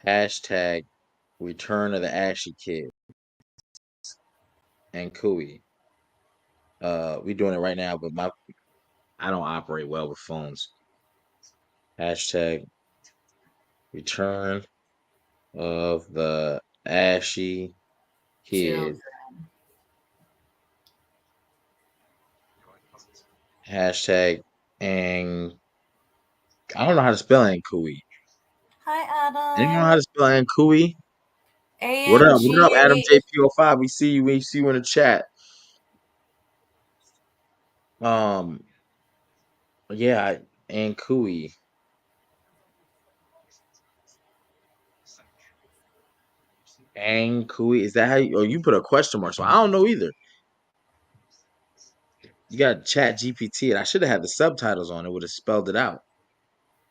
Speaker 1: Hashtag Return of the Ashy Kid and Cooey. We doing it right now, but I don't operate well with phones. Hashtag Return of the Ashy
Speaker 2: Chill.
Speaker 1: Kid. Hashtag and I don't know how to spell Ankui.
Speaker 2: Hi,
Speaker 1: Anyone know how
Speaker 2: Adam.
Speaker 1: to spell Ankui? What up? What up, Adam
Speaker 2: ANGA.
Speaker 1: JPO5? We see you. We see you in the chat. Um, yeah, Ankui. Ankui. Is that how you? Oh, you put a question mark. So I don't know either. You got Chat GPT, and I should have had the subtitles on. It would have spelled it out.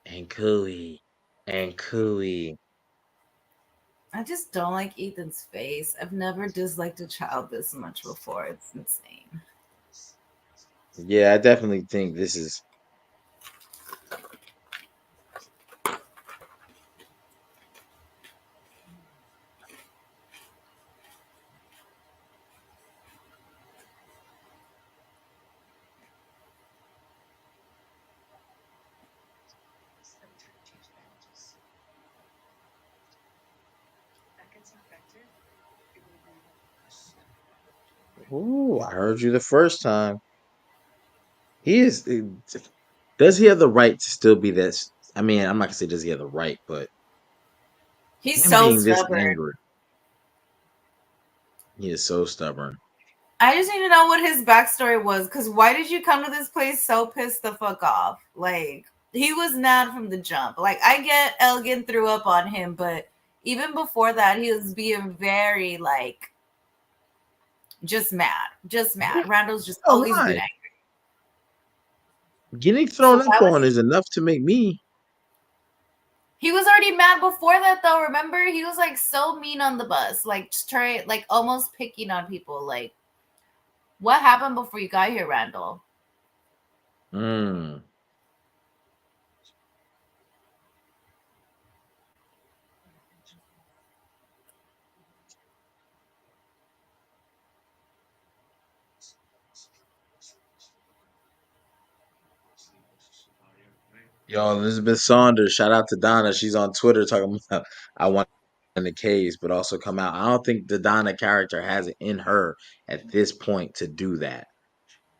Speaker 1: Ankui. Ankui.
Speaker 2: I just don't like Ethan's face. I've never disliked a child this much before. It's insane.
Speaker 1: Yeah, I definitely think this is. Ooh, I heard you the first time. He is. Does he have the right to still be this? I mean, I'm not gonna say does he have the right, but
Speaker 2: He's
Speaker 1: him
Speaker 2: so
Speaker 1: being this
Speaker 2: stubborn.
Speaker 1: angry, he is so stubborn.
Speaker 2: I just need to know what his backstory was. Because why did you come to this place so pissed the fuck off? Like, he was mad from the jump. Like, I get Elgin threw up on him, but even before that, he was being very, like, just mad. Just mad. Randall's just
Speaker 1: Oh
Speaker 2: always been
Speaker 1: my!
Speaker 2: angry.
Speaker 1: Getting
Speaker 2: So
Speaker 1: thrown up
Speaker 2: why was
Speaker 1: on is enough to make me.
Speaker 2: he was already mad before that though? Remember, he was like so mean on the bus, like try like almost picking on people. Like, what happened before you got here, Randall?
Speaker 1: Mm. Yo, Elizabeth Saunders, shout out to Donna. She's on Twitter talking about I want in the caves, but also come out. I don't think the Donna character has it in her at this point to do that.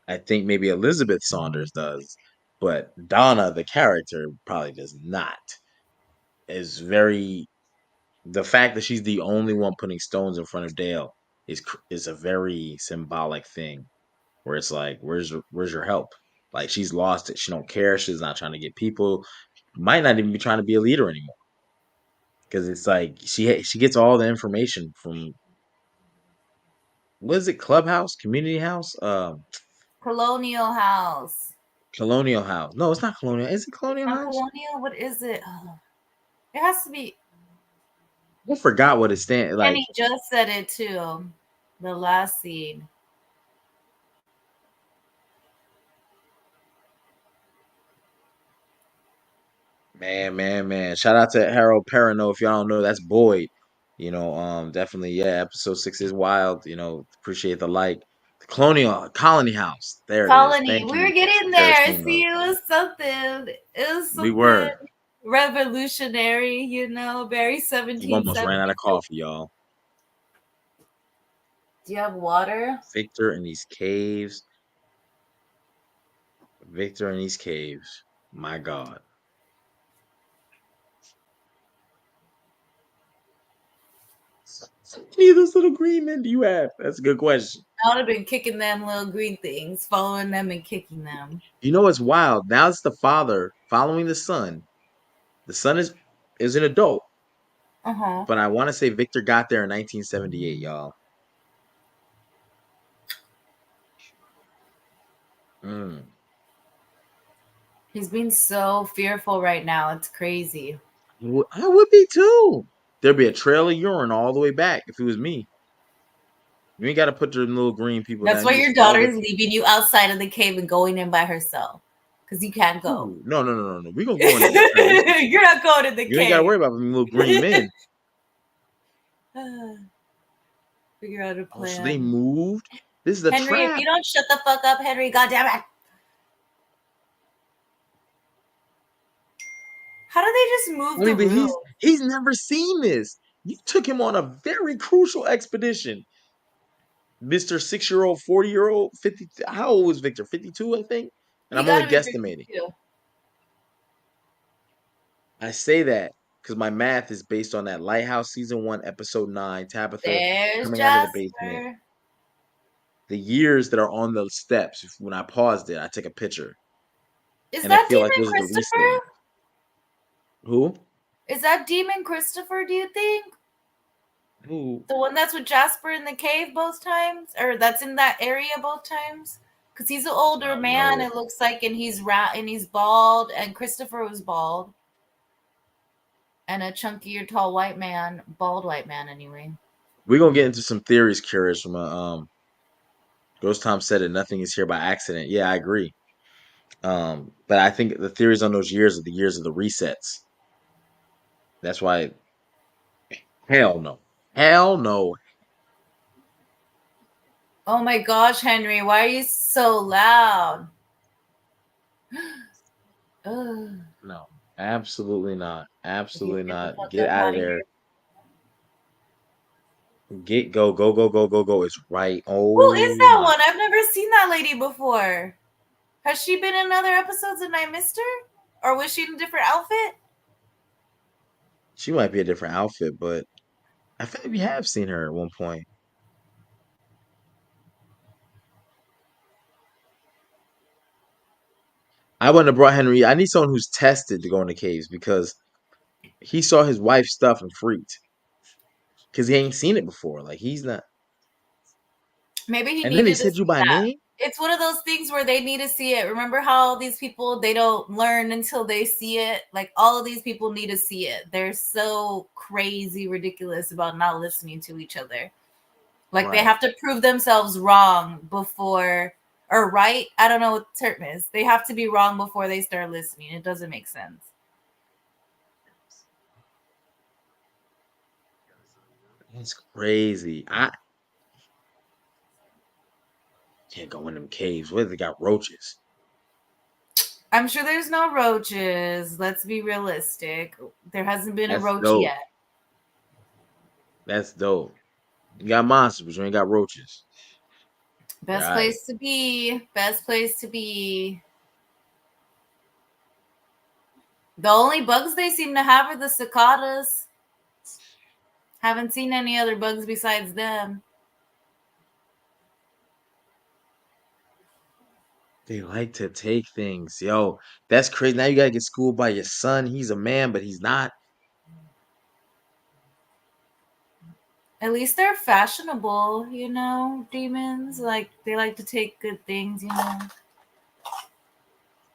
Speaker 1: I think maybe Elizabeth Saunders does, but Donna, the character, probably does not. Is very the fact that she's the only one putting stones in front of Dale is a very symbolic thing. Where it's like, where's your help? Like she's lost it. She don't care. She's not trying to get people. Might not even be trying to be a leader anymore because it's like she gets all the information from what is it? Clubhouse, community house,
Speaker 2: Colonial House.
Speaker 1: colonial house. No, it's not colonial. Is it
Speaker 2: It's
Speaker 1: colonial
Speaker 2: not
Speaker 1: house?
Speaker 2: colonial. What is it? Oh, it has to be.
Speaker 1: I forgot what it stands like.
Speaker 2: Kenny just said it too. The last scene.
Speaker 1: Man. Shout out to Harold Perrineau. If y'all don't know, that's Boyd. Definitely, yeah. Episode 6 is wild. Appreciate the like. The Colonial Colony House. There it is.
Speaker 2: Colony.
Speaker 1: Thank
Speaker 2: We were
Speaker 1: you,
Speaker 2: getting there. See,
Speaker 1: Terracino.
Speaker 2: it was something. It was
Speaker 1: We
Speaker 2: something
Speaker 1: were.
Speaker 2: revolutionary, very
Speaker 1: We almost ran out
Speaker 2: 1770s.
Speaker 1: of coffee, y'all.
Speaker 2: Do you have water?
Speaker 1: Victor in these caves. Victor in these caves. My God. How many of those little green men do you have? That's a good question.
Speaker 2: I would have been kicking them little green things, following them and kicking them.
Speaker 1: You know what's wild? Now it's the father following the son. The son is an adult,
Speaker 2: Uh-huh.
Speaker 1: but I want to say Victor got there in 1978, y'all. Mm.
Speaker 2: He's being so fearful right now. It's crazy.
Speaker 1: I would be too. There'd be a trail of urine all the way back if it was me. You ain't got to put the little green people
Speaker 2: That's
Speaker 1: down.
Speaker 2: why
Speaker 1: You
Speaker 2: your
Speaker 1: just follow
Speaker 2: daughter
Speaker 1: the.
Speaker 2: is leaving you outside of the cave and going in by herself. Because you can't go.
Speaker 1: Ooh, no. We gonna go in there.
Speaker 2: You're not going to the
Speaker 1: You ain't got to
Speaker 2: cave.
Speaker 1: worry about them little green men.
Speaker 2: Figure out a
Speaker 1: Oh, so they
Speaker 2: plan.
Speaker 1: moved. This is a
Speaker 2: Henry, if
Speaker 1: trap.
Speaker 2: you don't shut the fuck up, Henry, goddammit. How do they just move
Speaker 1: I
Speaker 2: the
Speaker 1: mean, but
Speaker 2: room?
Speaker 1: he's never seen this. You took him on a very crucial expedition, Mister 6-year-old, 40-year-old, 50. How old was Victor? 52, I think. And
Speaker 2: He
Speaker 1: I'm only
Speaker 2: gotta be
Speaker 1: guesstimating.
Speaker 2: 52.
Speaker 1: I say that because my math is based on that Lighthouse season 1, episode 9, Tabitha
Speaker 2: There's
Speaker 1: coming out of the basement.
Speaker 2: Jasper.
Speaker 1: The years that are on the steps. When I paused it, I take a picture,
Speaker 2: Is
Speaker 1: and I
Speaker 2: that
Speaker 1: feel like
Speaker 2: Demon
Speaker 1: those are the recent.
Speaker 2: Christopher?
Speaker 1: Who?
Speaker 2: Is that Demon Christopher, do you think?
Speaker 1: Who?
Speaker 2: The one that's with Jasper in the cave both times? Or that's in that area both times? Because he's an older man,
Speaker 1: No.
Speaker 2: it looks like, and he's bald, and Christopher was bald. And a chunkier, tall white man, bald white man anyway.
Speaker 1: We're gonna get into some theories, curious from Ghost Tom said it. Nothing is here by accident. Yeah, I agree. But I think the theories on those years are the years of the resets. That's why. Hell no. Hell no.
Speaker 2: Oh my gosh, Henry, why are you so loud? Ugh.
Speaker 1: No. Absolutely not.
Speaker 2: Okay,
Speaker 1: Absolutely
Speaker 2: get the
Speaker 1: not.
Speaker 2: fuck
Speaker 1: Get
Speaker 2: up
Speaker 1: out of
Speaker 2: out of
Speaker 1: there.
Speaker 2: here.
Speaker 1: Go. It's right.
Speaker 2: Who is
Speaker 1: Oh
Speaker 2: that
Speaker 1: my.
Speaker 2: one? I've never seen that lady before. Has she been in other episodes and I missed her? Or was she in a different outfit?
Speaker 1: She might be a different outfit, but I feel like we have seen her at one point. I wouldn't have brought Henry. I need someone who's tested to go in the caves because he saw his wife's stuff and freaked because he ain't seen it before. Like he's not.
Speaker 2: Maybe he
Speaker 1: And then they
Speaker 2: needed to
Speaker 1: said you
Speaker 2: see
Speaker 1: by
Speaker 2: that.
Speaker 1: name.
Speaker 2: It's one of those things where they need to see it. Remember how these people, they don't learn until they see it? Like all of these people need to see it. They're so crazy ridiculous about not listening to each other. Like they
Speaker 1: Right.
Speaker 2: have to prove themselves wrong before, or right. I don't know what the term is. They have to be wrong before they start listening. It doesn't make sense.
Speaker 1: It's crazy. I can't go in them caves. What if they got roaches?
Speaker 2: I'm sure there's no roaches. Let's be realistic. There hasn't been a
Speaker 1: That's
Speaker 2: roach
Speaker 1: dope.
Speaker 2: yet.
Speaker 1: That's dope. You got monsters, but you ain't got roaches. You're
Speaker 2: Best
Speaker 1: all right.
Speaker 2: place to be. Best place to be. The only bugs they seem to have are the cicadas. Haven't seen any other bugs besides them.
Speaker 1: They like to take things. Yo, that's crazy. Now you gotta get schooled by your son. He's a man, but he's not.
Speaker 2: At least they're fashionable, demons. Like, they like to take good things.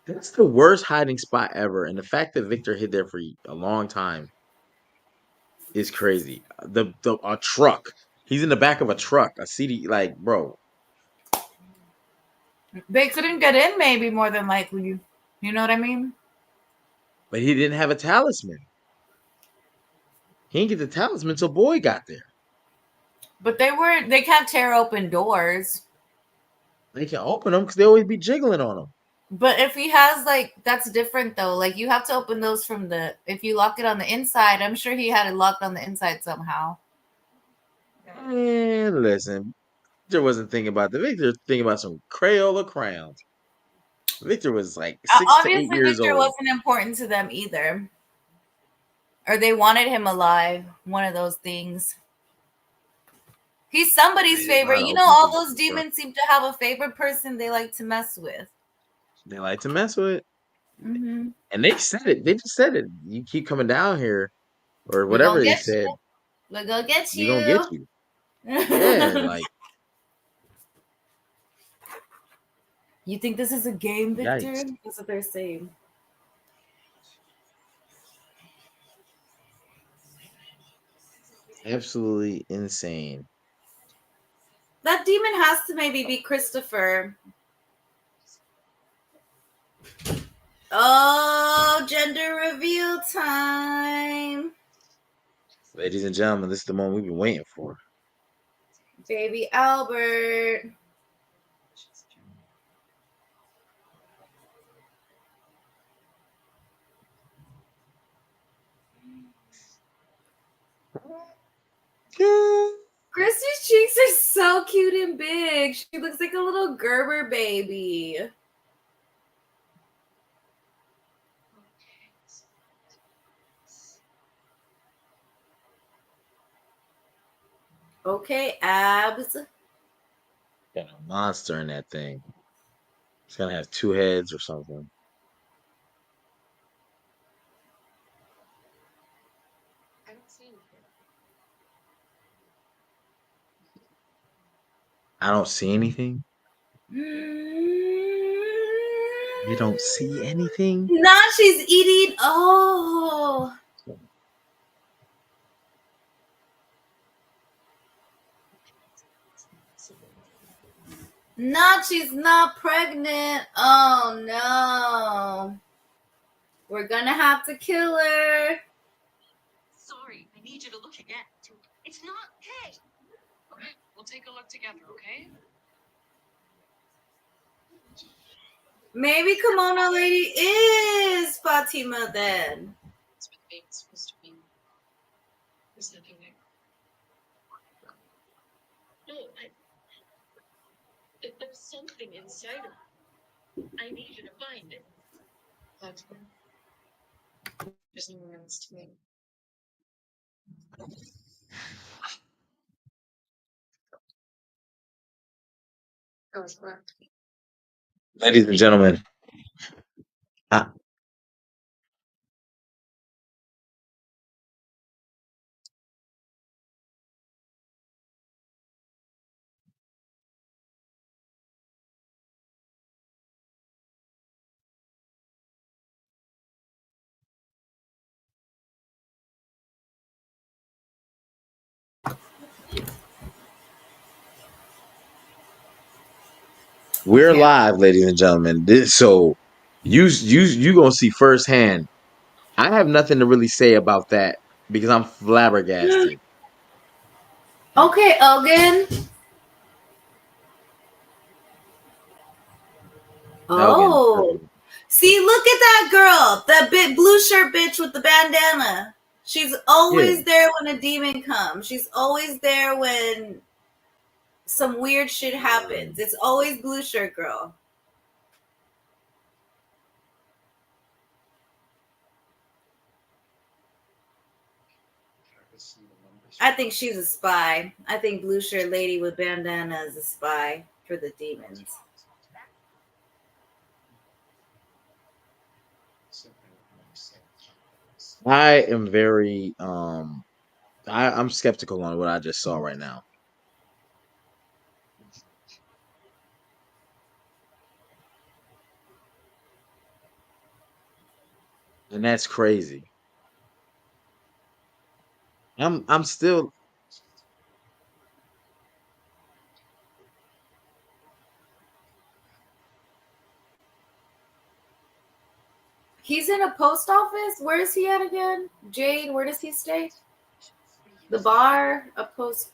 Speaker 1: That's the worst hiding spot ever. And the fact that Victor hid there for a long time is crazy. The a truck. He's in the back of a truck. A CD, like, bro.
Speaker 2: They couldn't get in, maybe, more than likely. You know what I mean?
Speaker 1: But he didn't have a talisman. He didn't get the talisman until Boy got there.
Speaker 2: But they can't tear open doors.
Speaker 1: They can open them because they always be jiggling on them.
Speaker 2: But if he has, like, that's different though. Like, you have to open those if you lock it on the inside, I'm sure he had it locked on the inside somehow.
Speaker 1: And listen, Victor wasn't thinking about the Victor was thinking about some Crayola crowns. Victor was like 6 to 8
Speaker 2: Obviously,
Speaker 1: years
Speaker 2: Victor
Speaker 1: old.
Speaker 2: wasn't important to them either. Or they wanted him alive. One of those things. He's somebody's
Speaker 1: They just know how
Speaker 2: favorite.
Speaker 1: to
Speaker 2: You know,
Speaker 1: open
Speaker 2: all
Speaker 1: things
Speaker 2: those
Speaker 1: with the front.
Speaker 2: demons seem to have a favorite person they like to mess with.
Speaker 1: They like to mess with it.
Speaker 2: Mm-hmm.
Speaker 1: And they said it. They just said it. You keep coming down here, or
Speaker 2: We're gonna
Speaker 1: whatever they
Speaker 2: get
Speaker 1: said,
Speaker 2: you. We're gonna get
Speaker 1: we gonna get
Speaker 2: you.
Speaker 1: you. Yeah, like
Speaker 2: You think this is a game, Victor?
Speaker 1: yikes.
Speaker 2: That's what they're saying.
Speaker 1: Absolutely insane.
Speaker 2: That demon has to maybe be Christopher. Oh, gender reveal time.
Speaker 1: Ladies and gentlemen, this is the moment we've been waiting for.
Speaker 2: Baby Albert. Christy's cheeks are so cute and big. She looks like a little Gerber baby. Okay, abs.
Speaker 1: Got a monster in that thing. It's gonna have 2 heads or something.
Speaker 3: I don't see anything.
Speaker 1: I don't see anything. You don't see anything?
Speaker 2: Now she's eating. Oh. Not she's not pregnant. Oh no. We're gonna have to kill her.
Speaker 3: Sorry, I need you to look again. It's not okay.
Speaker 4: Okay, we'll take a look together, okay?
Speaker 2: Maybe Kimono Lady is Fatima then.
Speaker 3: That's what the baby's supposed to be. There's nothing there. No, there's something inside of her. I need you to find it. Fatima. There's nowhere else to go. Goes left.
Speaker 1: Ladies and gentlemen, I, we're
Speaker 2: Yeah.
Speaker 1: live, ladies and gentlemen. So you gonna see firsthand. I have nothing to really say about that because I'm flabbergasted.
Speaker 2: Okay, Elgin.
Speaker 1: Elgin,
Speaker 2: Oh.
Speaker 1: perfect.
Speaker 2: See, look at that girl, that bit blue shirt bitch with the bandana. She's always
Speaker 1: Yeah.
Speaker 2: there when a demon comes. She's always there when some weird shit happens. It's always blue shirt girl. I think she's a spy. I think blue shirt lady with bandana is a spy for the demons.
Speaker 1: I am very I'm skeptical on what I just saw right now. And that's crazy. I'm still
Speaker 2: He's in a post office. Where is he at again? Jade, where does he stay? The bar, a post.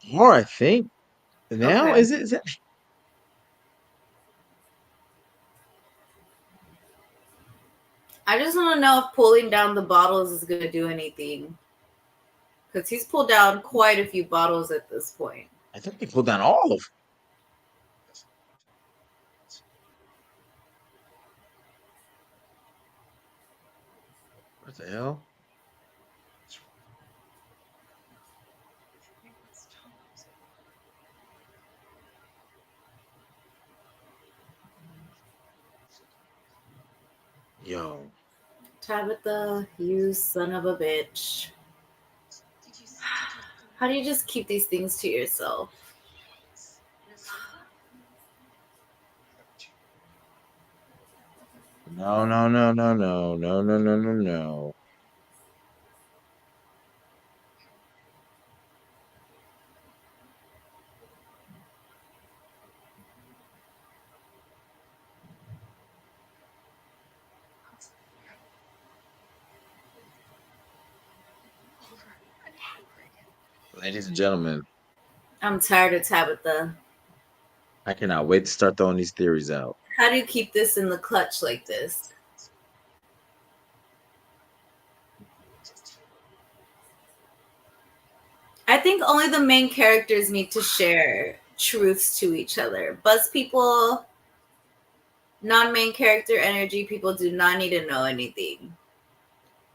Speaker 1: more, I think. Now
Speaker 2: Okay.
Speaker 1: is it
Speaker 2: I just want to know if pulling down the bottles is going to do anything. Because he's pulled down quite a few bottles at this point.
Speaker 1: I think they pulled down all of what the hell? Yo.
Speaker 2: Tabitha, you son of a bitch. How do you just keep these things to yourself?
Speaker 1: No, no, no, no, no, no, no, no, no, no. Ladies and gentlemen,
Speaker 2: I'm tired of Tabitha.
Speaker 1: I cannot wait to start throwing these theories out.
Speaker 2: How do you keep this in the clutch like this? I think only the main characters need to share truths to each other. Buzz people, non-main character energy people do not need to know anything.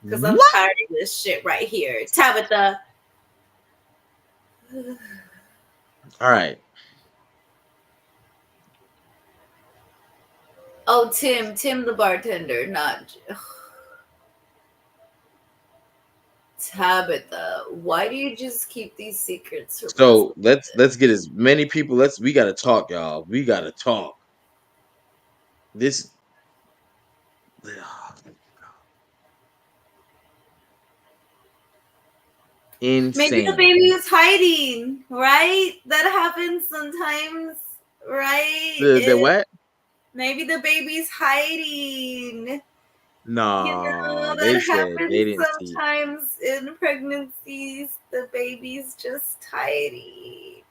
Speaker 2: Because I'm
Speaker 1: What?
Speaker 2: tired of this shit right here. Tabitha.
Speaker 1: All right.
Speaker 2: Oh, Tim the bartender, not Tabitha. Why do you just keep these secrets from us?
Speaker 1: So let's get as many people. We gotta talk, y'all. We gotta talk. This
Speaker 2: Maybe the
Speaker 1: insane.
Speaker 2: baby is hiding, right? That happens sometimes, right?
Speaker 1: The what?
Speaker 2: Maybe the baby's hiding. You know,
Speaker 1: No, they
Speaker 2: that
Speaker 1: said they
Speaker 2: happens
Speaker 1: didn't see.
Speaker 2: sometimes in pregnancies. The baby's just hiding.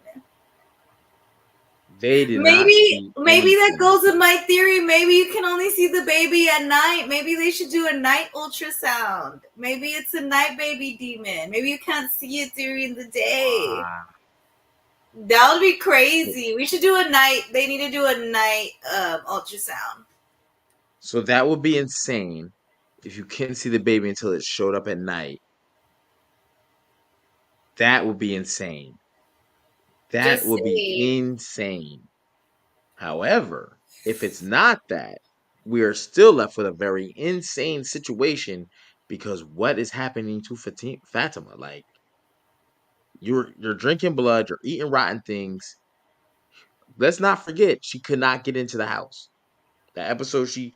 Speaker 1: They did not
Speaker 2: Maybe
Speaker 1: see
Speaker 2: that
Speaker 1: anything.
Speaker 2: goes with my theory. Maybe you can only see the baby at night. Maybe they should do a night ultrasound. Maybe it's a night baby demon. Maybe you can't see it during the day.
Speaker 1: Wow.
Speaker 2: That would be crazy. We should do a night. They need to do a night ultrasound.
Speaker 1: So that would be insane if you couldn't see the baby until it showed up at night. That would be insane. That
Speaker 2: Just
Speaker 1: would be
Speaker 2: saying.
Speaker 1: insane. However, if it's not that, we are still left with a very insane situation because what is happening to Fatima? Like you're drinking blood, you're eating rotten things. Let's not forget she could not get into the house. That episode she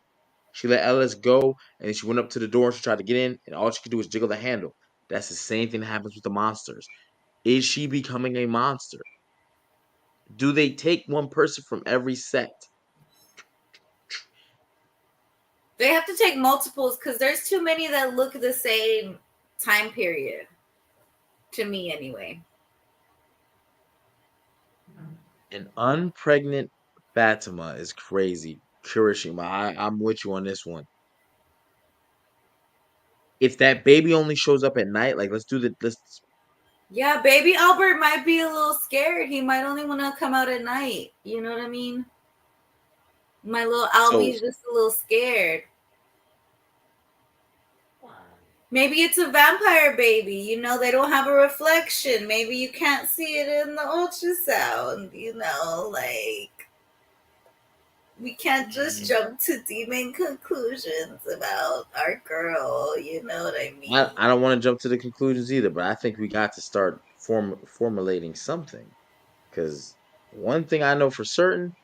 Speaker 1: let Ellis go and then she went up to the door and she tried to get in and all she could do was jiggle the handle. That's the same thing that happens with the monsters. Is she becoming a monster? Do they take one person from every sect?
Speaker 2: They have to take multiples because there's too many that look the same time period. To me, anyway.
Speaker 1: An unpregnant Fatima is crazy. Kirishima, I'm with you on this one. If that baby only shows up at night, like let's
Speaker 2: Yeah, baby Albert might be a little scared. He might only want to come out at night. You know what I mean? My little
Speaker 1: so
Speaker 2: Albie's just a little scared. Maybe it's a vampire baby. You know, they don't have a reflection. Maybe you can't see it in the ultrasound. You know, like we can't just jump to demon conclusions about our girl. You know what I mean?
Speaker 1: I don't want to jump to the conclusions either, but I think we got to start formulating something. Because one thing I know for certain,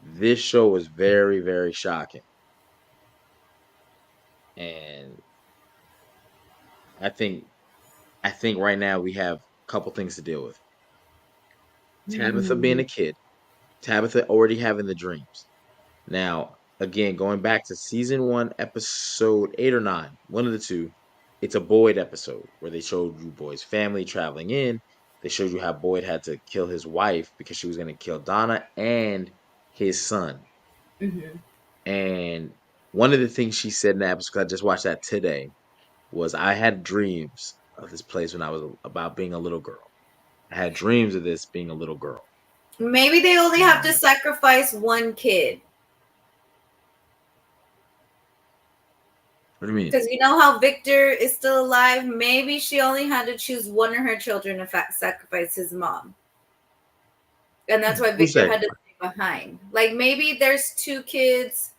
Speaker 1: this show was very, very shocking. And I I think right now we have a couple things to deal with. Tabitha being
Speaker 2: Hmm.
Speaker 1: a kid, Tabitha already having the dreams. Now, again, going back to season one, episode 8 or 9, one of the two, it's a Boyd episode where they showed you Boyd's family traveling in. They showed you how Boyd had to kill his wife because she was going to kill Donna and his son.
Speaker 2: Hmm.
Speaker 1: And one of the things she said in that episode, 'cause I just watched that today, was I had dreams of this place when I was about being a little girl. I had dreams of this being a little girl.
Speaker 2: Maybe they only have to
Speaker 1: And
Speaker 2: sacrifice one kid.
Speaker 1: what do you mean?
Speaker 2: Because you know how Victor is still alive? Maybe she only had to choose one of her children to sacrifice his mom. And that's why
Speaker 1: Who
Speaker 2: Victor had to
Speaker 1: sacrificed?
Speaker 2: stay behind. Like maybe there's two kids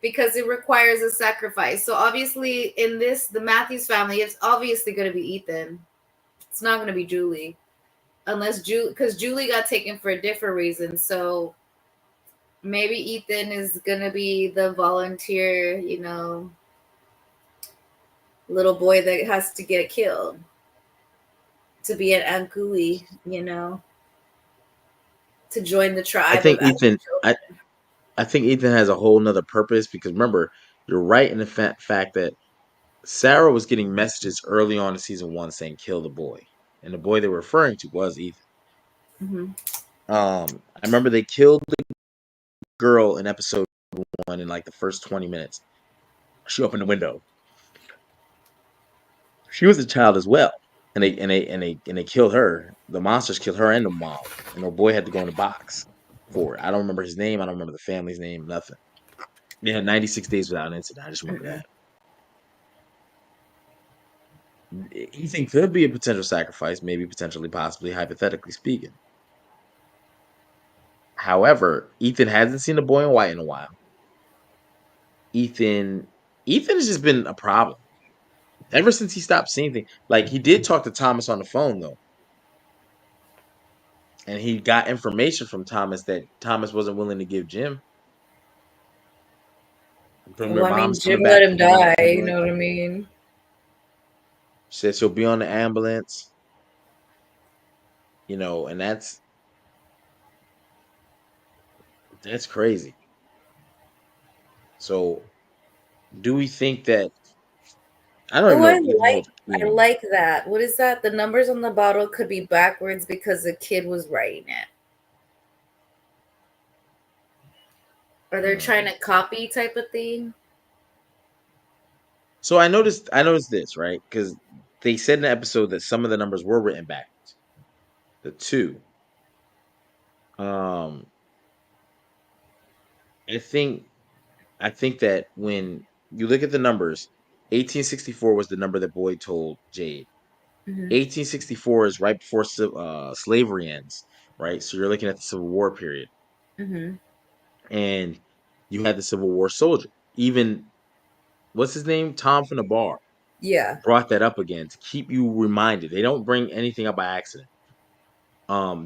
Speaker 2: because it requires a sacrifice. So obviously in this, the Matthews family, it's obviously going to be Ethan. It's not going to be Julie. Unless Julie, because Julie got taken for a different reason. So maybe Ethan is going to be the volunteer, you know, little boy that has to get killed to be an Ankui, you know, to join the
Speaker 1: I
Speaker 2: tribe of
Speaker 1: think
Speaker 2: Ashen
Speaker 1: Ethan. I think Ethan has a whole nother purpose because remember, you're right in the fact that Sarah was getting messages early on in season one saying "kill the boy," and the boy they were referring to was Ethan.
Speaker 2: children.
Speaker 1: I remember they killed the girl in episode one in like the first 20 minutes. She opened the window. She was a child as well, and they killed her. The monsters killed her and the mom, and the boy had to go in the box for it. I don't remember his name. I don't remember the family's name. Nothing. They had 96 days without an incident. I just remember
Speaker 2: Mm-mm.
Speaker 1: that. Ethan could be a potential sacrifice, maybe potentially, possibly, hypothetically speaking. However, Ethan hasn't seen the boy in white in a while. Ethan, Ethan has just been a problem ever since he stopped seeing things. Like he did talk to Thomas on the phone though, and he got information from Thomas that Thomas wasn't willing to give Jim. From their
Speaker 2: Well, I mean,
Speaker 1: mom's
Speaker 2: Jim
Speaker 1: coming
Speaker 2: let
Speaker 1: back
Speaker 2: him
Speaker 1: from being on the
Speaker 2: die. You
Speaker 1: ambulance.
Speaker 2: know what I mean?
Speaker 1: She said she'll be on the ambulance, and that's crazy. So, do we think that I don't even
Speaker 2: Oh,
Speaker 1: know if Ethan holds a key
Speaker 2: I
Speaker 1: anymore?
Speaker 2: like that. What is that? The numbers on the bottle could be backwards because the kid was writing it, or they're
Speaker 1: Hmm.
Speaker 2: trying to copy type of thing.
Speaker 1: So I noticed this, right? Because they said in the episode that some of the numbers were written backwards. The two. Um, I think I think that when you look at the numbers, 1864 was the number that Boyd told Jade.
Speaker 2: Hmm.
Speaker 1: 1864 is right before slavery ends, right? So you're looking at the Civil War period,
Speaker 2: Hmm.
Speaker 1: and you had the Civil War soldier. Even what's his name, Tom from the bar,
Speaker 2: Yeah.
Speaker 1: brought that up again to keep you reminded. They don't bring anything up by accident.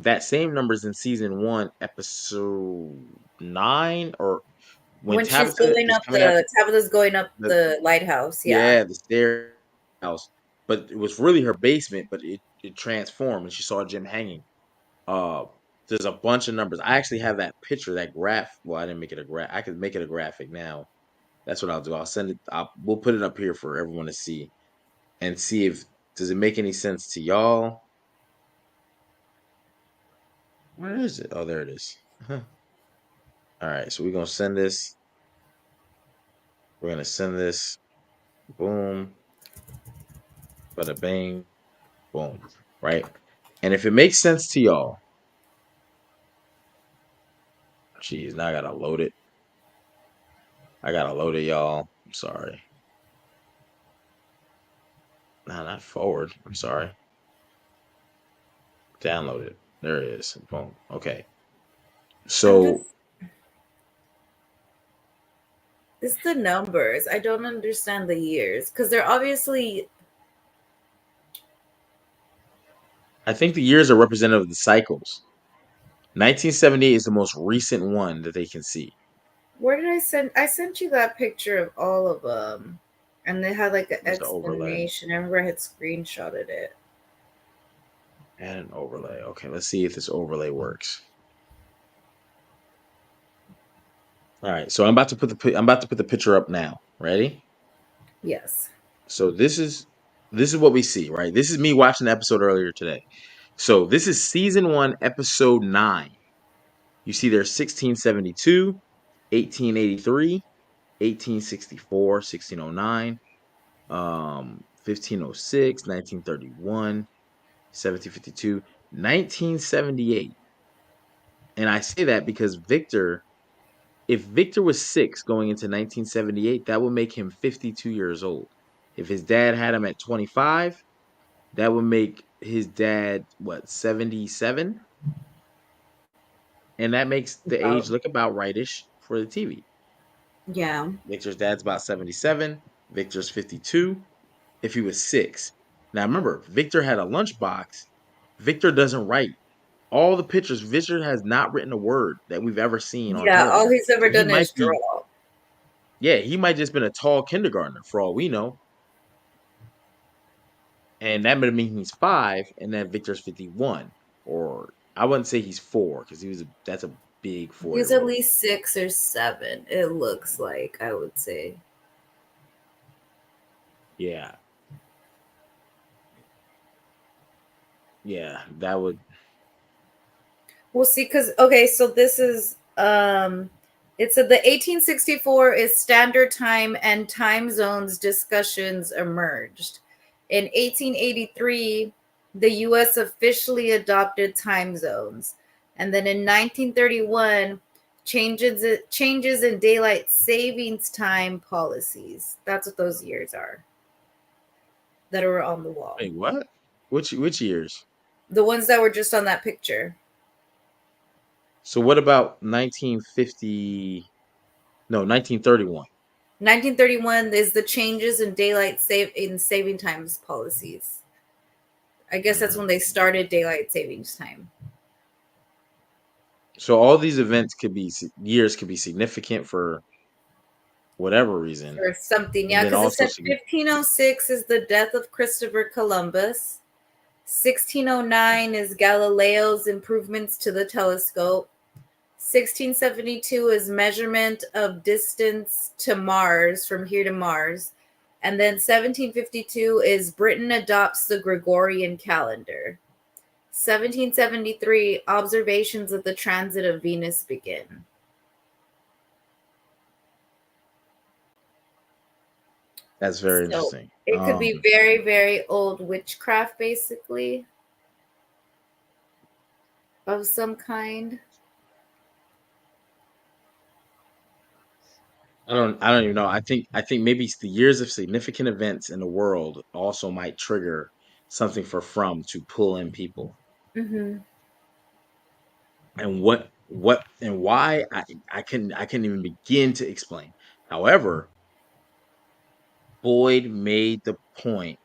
Speaker 1: That same numbers in season one, episode 9, or when
Speaker 2: When she's
Speaker 1: Tabitha
Speaker 2: going
Speaker 1: is
Speaker 2: up
Speaker 1: coming out
Speaker 2: Tabitha's going up
Speaker 1: the
Speaker 2: the lighthouse. Yeah.
Speaker 1: yeah, the stair house, but it was really her basement, but it transformed and she saw Jim hanging. Uh, there's a bunch of numbers. I actually have that picture, that graph. Well, I didn't make it a graph. I could make it a graphic now. That's what I'll do. I'll send it. We'll put it up here for everyone to see and see if does it make any sense to y'all. Where is it? Oh, there it is. Huh. All right, so we're gonna send this. We're gonna send this. Boom. Bada bang. Boom. Right. And if it makes sense to y'all, geez, now I gotta load it. I gotta load it, y'all. I'm sorry. No, not forward. I'm sorry. Download it. There it is. Boom. Okay.
Speaker 2: I'm
Speaker 1: So
Speaker 2: just it's the numbers. I don't understand the years because they're obviously.
Speaker 1: I think the years are representative of the cycles. 1978 is the most recent one that they can see.
Speaker 2: Where did I send? I sent you that picture of all of them, and they had like an
Speaker 1: There's the overlay.
Speaker 2: explanation. I remember I had screenshotted it.
Speaker 1: Add an overlay. Okay, let's see if this overlay works. All right, so I'm about to put the picture up now. Ready?
Speaker 2: Yes.
Speaker 1: So this is what we see, right? This is me watching the episode earlier today. So this is season 1, episode 9. You see there's 1672, 1883, 1864, 1609, 1506, 1931, 1752, 1978. And I say that because if Victor was 6 going into 1978, that would make him 52 years old. If his dad had him at 25, that would make his dad, what, 77? And that makes the age
Speaker 2: About.
Speaker 1: look about rightish for the TV.
Speaker 2: Yeah.
Speaker 1: Victor's dad's about 77. Victor's 52. If he was 6. Now remember, Victor had a lunchbox. Victor doesn't write. All the pictures, Victor has not written a word that we've ever seen on
Speaker 2: Yeah. All
Speaker 1: television.
Speaker 2: he's ever
Speaker 1: So he
Speaker 2: done
Speaker 1: might
Speaker 2: is
Speaker 1: be,
Speaker 2: draw.
Speaker 1: yeah, he might just been a tall kindergartner for all we know. And that would mean he's 5, and then Victor's 51. Or I wouldn't say he's 4 because that's a big
Speaker 2: He's
Speaker 1: 4-year
Speaker 2: at
Speaker 1: old.
Speaker 2: least 6 or 7. It looks like, I would say.
Speaker 1: Yeah. Yeah, that would.
Speaker 2: We'll see, because okay, so this is it said the 1864 is standard time and time zones discussions emerged. In 1883, the US officially adopted time zones. And then in 1931, changes in daylight savings time policies. That's what those years are that are on the wall.
Speaker 1: Wait, what? Which years?
Speaker 2: The ones that were just on that picture.
Speaker 1: So what about 1950? No, 1931.
Speaker 2: 1931 is the changes in saving times policies. I guess that's when they started daylight savings time.
Speaker 1: So all these events years could be significant for whatever reason,
Speaker 2: Or something,
Speaker 1: and
Speaker 2: yeah,
Speaker 1: then
Speaker 2: because it
Speaker 1: also
Speaker 2: said 1506 is the death of Christopher Columbus. 1609 is Galileo's improvements to the telescope. 1672 is measurement of distance to Mars, from here to Mars. And then 1752 is Britain adopts the Gregorian calendar. 1773, observations of the transit of Venus begin.
Speaker 1: that's very
Speaker 2: So
Speaker 1: interesting.
Speaker 2: it could be very, very old witchcraft, basically, of some kind.
Speaker 1: I don't even know. I think maybe it's the years of significant events in the world also might trigger something for From to pull in people.
Speaker 2: Mm-hmm.
Speaker 1: And what and why I can't even begin to explain. However, Boyd made the point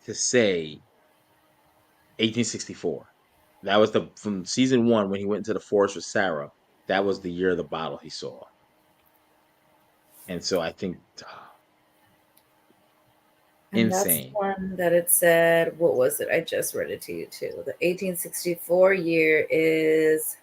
Speaker 1: to say 1864. That was from season 1 when he went into the forest with Sarah. That was the year of the bottle he saw. And so I think
Speaker 2: And that's
Speaker 1: insane.
Speaker 2: one that it said, what was it? I just read it to you too. The 1864 year is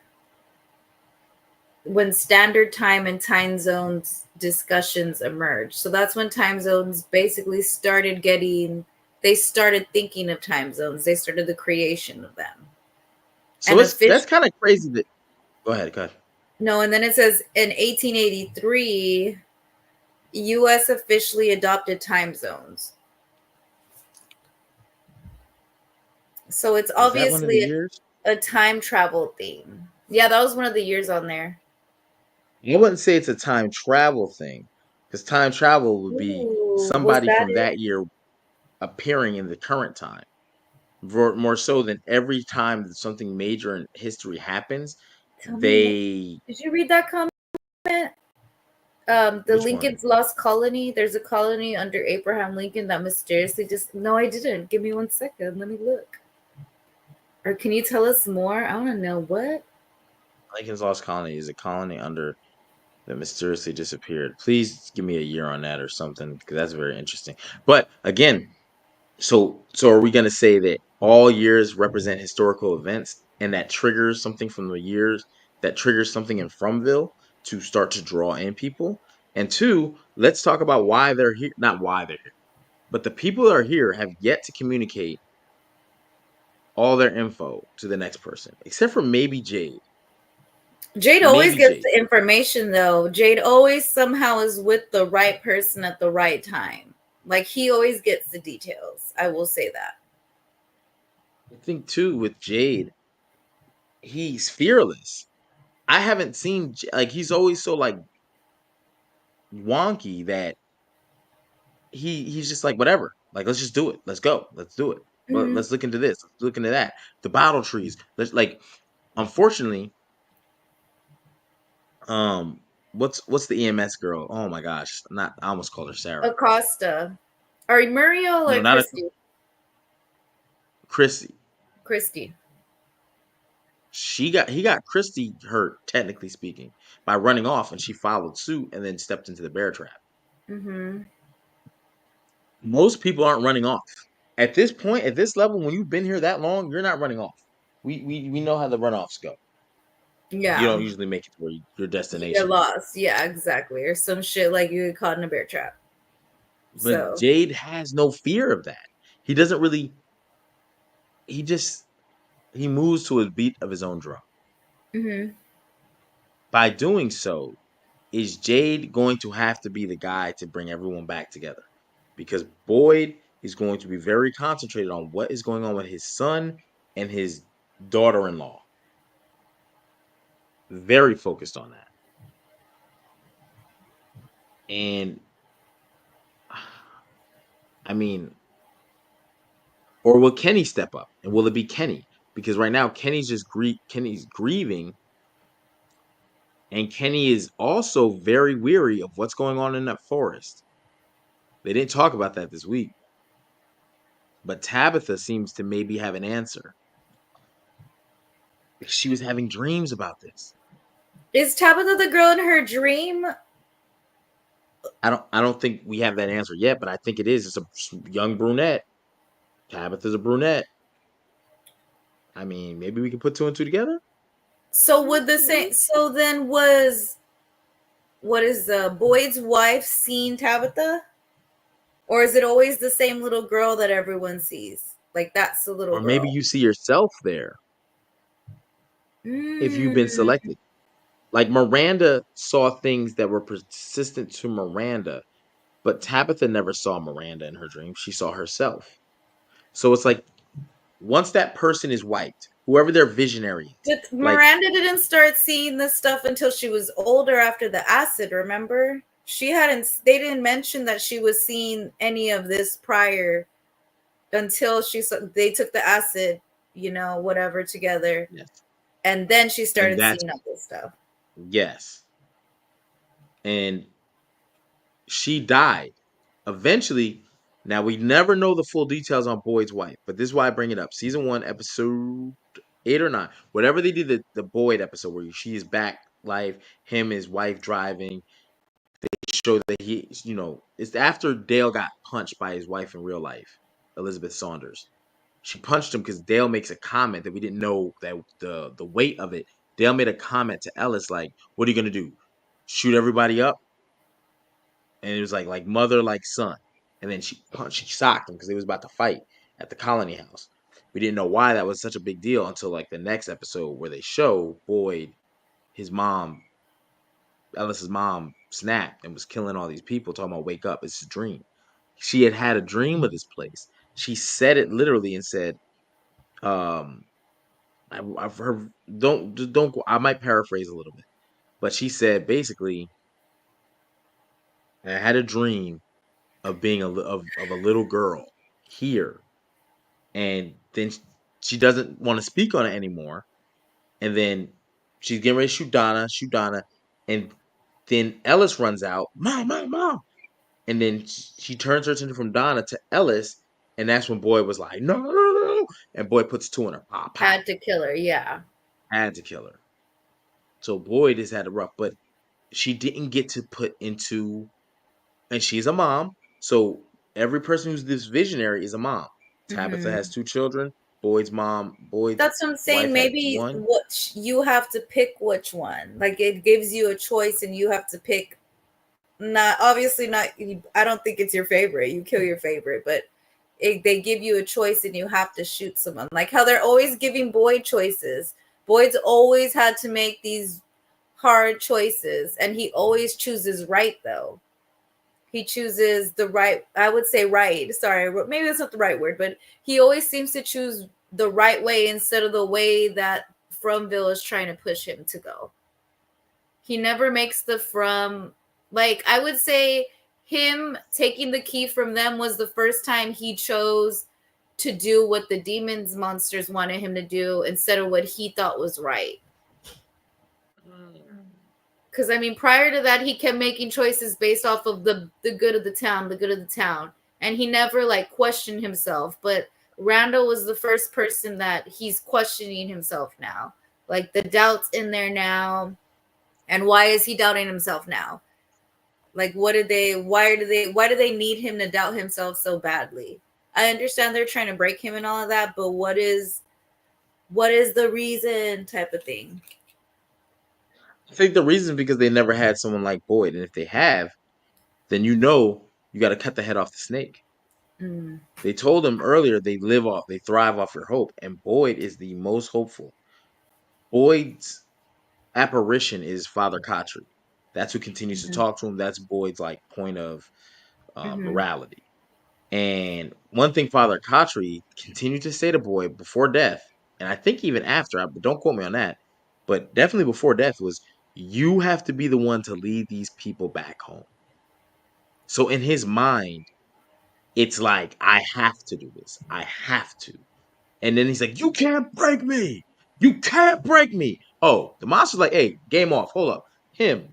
Speaker 2: when standard time and time zones discussions emerged. So that's when time zones basically they started thinking of time zones. They started the creation of them.
Speaker 1: So
Speaker 2: And
Speaker 1: that's
Speaker 2: officially,
Speaker 1: kind of crazy that. Go ahead.
Speaker 2: No, and then it says in 1883, U.S. officially adopted time zones. So it's
Speaker 1: Is that one of the
Speaker 2: obviously
Speaker 1: years?
Speaker 2: a time travel theme. Yeah, that was one of the years on there.
Speaker 1: I wouldn't say it's a time travel thing, because time travel would be
Speaker 2: Ooh, was
Speaker 1: somebody
Speaker 2: that
Speaker 1: from
Speaker 2: it?
Speaker 1: that year appearing in the current time. More so than every time that something major in history happens,
Speaker 2: Tell me more.
Speaker 1: they
Speaker 2: Did you read that comment? The
Speaker 1: which one?
Speaker 2: Lincoln's Lost Colony. There's a colony under Abraham Lincoln that mysteriously just. No, I didn't. Give me 1 second. Let me look. Or can you tell us more? I want to know what.
Speaker 1: Lincoln's Lost Colony is a colony under that mysteriously disappeared. Please give me a year on that or something, because that's very interesting. But again, so are we going to say that all years represent historical events, and that triggers something from the years, that triggers something in Fromville to start to draw in people? And two, let's talk about why they're here. Not why they're here, but the people that are here have yet to communicate all their info to the next person, except for maybe Jade.
Speaker 2: Jade always
Speaker 1: Maybe
Speaker 2: gets
Speaker 1: Jade.
Speaker 2: the information though. Jade always somehow is with the right person at the right time. Like he always gets the details. I will say that.
Speaker 1: I think too with Jade, he's fearless. I haven't seen like he's always so like wonky that he's just like whatever. Like let's just do it. Let's go. Let's do it. But
Speaker 2: Mhm.
Speaker 1: let's look into this. Let's look into that. The bottle trees. Let's like unfortunately, um what's the EMS girl? Oh my gosh. Not I almost called her Sarah.
Speaker 2: Acosta. Or Muriel
Speaker 1: No,
Speaker 2: or
Speaker 1: not a
Speaker 2: Christy?
Speaker 1: Chrissy.
Speaker 2: Christy.
Speaker 1: He got Christy hurt, technically speaking, by running off, and she followed suit and then stepped into the bear trap.
Speaker 2: Mm-hmm.
Speaker 1: Most people aren't running off. At this point, at this level, when you've been here that long, you're not running off. We know how the runoffs go. You
Speaker 2: Yeah.
Speaker 1: don't usually make it to where your
Speaker 2: You get
Speaker 1: destination.
Speaker 2: lost. Yeah, exactly. Or some shit like you get caught in a bear trap.
Speaker 1: But
Speaker 2: So
Speaker 1: Jade has no fear of that. He doesn't really. He just he moves to a beat of his own drum.
Speaker 2: mm-hmm.
Speaker 1: By doing so, is Jade going to have to be the guy to bring everyone back together? Because Boyd is going to be very concentrated on what is going on with his son and his daughter-in-law. Very focused on that. And I mean, or will Kenny step up? And will it be Kenny? Because right now Kenny's grieving, and Kenny is also very weary of what's going on in that forest. They didn't talk about that this week, but Tabitha seems to maybe have an answer. She was having dreams about this.
Speaker 2: Is Tabitha the girl in her dream?
Speaker 1: I don't think we have that answer yet, but I think it is. It's a young brunette. Tabitha's a brunette. I mean, maybe we can put two and two together.
Speaker 2: So would the same so then was what is the Boyd's wife seen Tabitha? Or is it always the same little girl that everyone sees? Like that's the little
Speaker 1: Or maybe
Speaker 2: girl.
Speaker 1: you see yourself there if you've been
Speaker 2: Mm.
Speaker 1: selected. Like Miranda saw things that were persistent to Miranda, but Tabitha never saw Miranda in her dream. She saw herself. So it's like once that person is wiped, whoever their visionary is,
Speaker 2: But
Speaker 1: like
Speaker 2: Miranda didn't start seeing this stuff until she was older after the acid, remember? She hadn't they didn't mention that she was seeing any of this prior until they took the acid, whatever together.
Speaker 1: yes,
Speaker 2: And then she
Speaker 1: and
Speaker 2: started
Speaker 1: that's
Speaker 2: seeing all this stuff.
Speaker 1: yes, and she died. Eventually, now we never know the full details on Boyd's wife, but this is why I bring it up. Season 1, episode 8 or 9, whatever they did the Boyd episode where she is back live, him, his wife driving. They show that it's after Dale got punched by his wife in real life, Elizabeth Saunders. She punched him because Dale makes a comment that we didn't know that the weight of it. Dale made a comment to Ellis like, "What are you gonna do? Shoot everybody up?" And it was like mother like son. And then she socked him because they was about to fight at the colony house. We didn't know why that was such a big deal until like the next episode where they show Boyd, his mom Ellis's mom snapped and was killing all these people, talking about wake up, it's a dream. She had a dream of this place. She said it literally and said, um, I've heard don't I might paraphrase a little bit, but she said basically, I had a dream of being of a little girl here, and then she doesn't want to speak on it anymore, and then she's getting ready to shoot Donna, and then Ellis runs out, mom, mom, mom, and then she turns her attention from Donna to Ellis, and that's when Boyd was like, no, no, no, no, and Boyd puts two in her, pop, pop,
Speaker 2: Had to kill her. Yeah.
Speaker 1: had to kill her. So Boyd has had a rough, but she didn't get to put into, and she's a mom, so every person who's this visionary is a mom. Tabitha
Speaker 2: Hmm.
Speaker 1: has two children. Boyd's
Speaker 2: That's what I'm saying.
Speaker 1: wife has
Speaker 2: Maybe
Speaker 1: one.
Speaker 2: what you have to pick which one. Like it gives you a choice, and you have to pick. Not obviously not. I don't think it's your favorite. You kill your favorite, but they give you a choice, and you have to shoot someone. Like how they're always giving Boyd choices. Boyd's always had to make these hard choices, and he always chooses right though. He chooses the right, I would say right, sorry, maybe that's not the right word, but he always seems to choose the right way instead of the way that Fromville is trying to push him to go. He never makes the from, like I would say him taking the key from them was the first time he chose to do what the demons monsters wanted him to do instead of what he thought was right. Because I mean, prior to that, he kept making choices based off of the good of the town, the good of the town, and he never like questioned himself. But Randall was the first person that he's questioning himself now, like the doubts in there now, and why is he doubting himself now? Like, what did they? Why do they need him to doubt himself so badly? I understand they're trying to break him and all of that, but what is the reason? Type of thing.
Speaker 1: I think the reason is because they never had someone like Boyd, and if they have, then you got to cut the head off the snake.
Speaker 2: Mm.
Speaker 1: They told him earlier they thrive off your hope, and Boyd is the most hopeful. Boyd's apparition is Father Kotri. That's who continues to
Speaker 2: Mm-hmm.
Speaker 1: talk to him. That's Boyd's like point of
Speaker 2: Mm-hmm.
Speaker 1: morality. And one thing Father Kotri continued to say to Boyd before death, and I think even after, but don't quote me on that, but definitely before death was, you have to be the one to lead these people back home. So in his mind, it's like, I have to do this. I have to. And then he's like, you can't break me. You can't break me. Oh, the monster's like, hey, game off. Hold up. Him.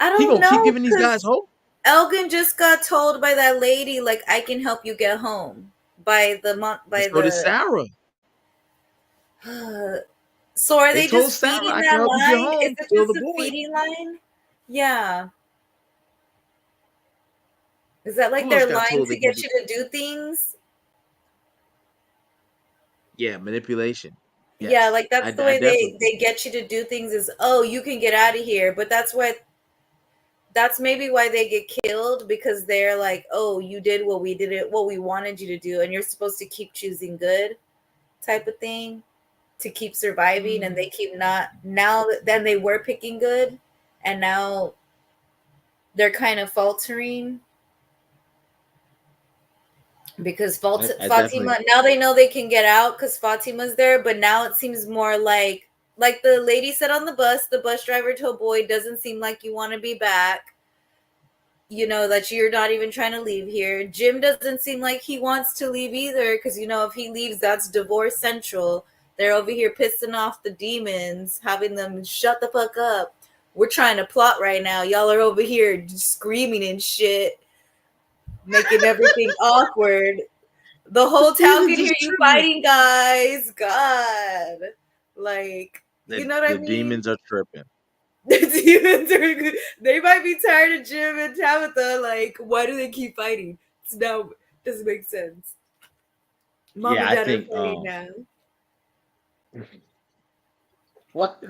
Speaker 2: I
Speaker 1: He
Speaker 2: don't
Speaker 1: gonna keep
Speaker 2: know
Speaker 1: giving these guys
Speaker 2: because
Speaker 1: hope.
Speaker 2: Elgin just got told by that lady, like, I can help you get home by
Speaker 1: And so did Sarah.
Speaker 2: So are
Speaker 1: They
Speaker 2: they
Speaker 1: told
Speaker 2: just
Speaker 1: Sarah,
Speaker 2: feeding
Speaker 1: I can
Speaker 2: that
Speaker 1: help you get
Speaker 2: line? Is
Speaker 1: home.
Speaker 2: it
Speaker 1: Kill
Speaker 2: just
Speaker 1: the
Speaker 2: a
Speaker 1: boy.
Speaker 2: feeding line? Yeah. Is that like
Speaker 1: Who else
Speaker 2: their
Speaker 1: got
Speaker 2: line
Speaker 1: told
Speaker 2: to
Speaker 1: they can
Speaker 2: get
Speaker 1: get?
Speaker 2: you to do things?
Speaker 1: Yeah, manipulation.
Speaker 2: Yeah,
Speaker 1: Yes,
Speaker 2: like that's the
Speaker 1: I
Speaker 2: way
Speaker 1: definitely
Speaker 2: they get you to do things is, oh, you can get out of here. But that's maybe why they get killed, because they're like, oh, you did what we wanted you to do, and you're supposed to keep choosing good type of thing to keep surviving, and they keep not now. Then they were picking good, and now they're kind of faltering because
Speaker 1: I definitely.
Speaker 2: Fatima, now they know they can get out because Fatima's there, but now it seems more like the lady said on the bus driver told Boyd, doesn't seem like you want to be back. You know, that you're not even trying to leave here. Jim doesn't seem like he wants to leave either, because, you know, if he leaves, that's divorce central. They're over here pissing off the demons, having them shut the fuck up. We're trying to plot right now. Y'all are over here screaming and shit, making everything awkward. The
Speaker 1: The
Speaker 2: whole town can
Speaker 1: demons
Speaker 2: hear
Speaker 1: is
Speaker 2: you
Speaker 1: tripping.
Speaker 2: fighting, guys. God. Like, you know what I
Speaker 1: The
Speaker 2: mean?
Speaker 1: demons are tripping.
Speaker 2: The demons are, they might be tired of Jim and Tabitha. Like, why do they keep fighting? It's now doesn't make sense. Mom
Speaker 1: Yeah,
Speaker 2: and
Speaker 1: I
Speaker 2: dad are
Speaker 1: think
Speaker 2: fighting now.
Speaker 1: what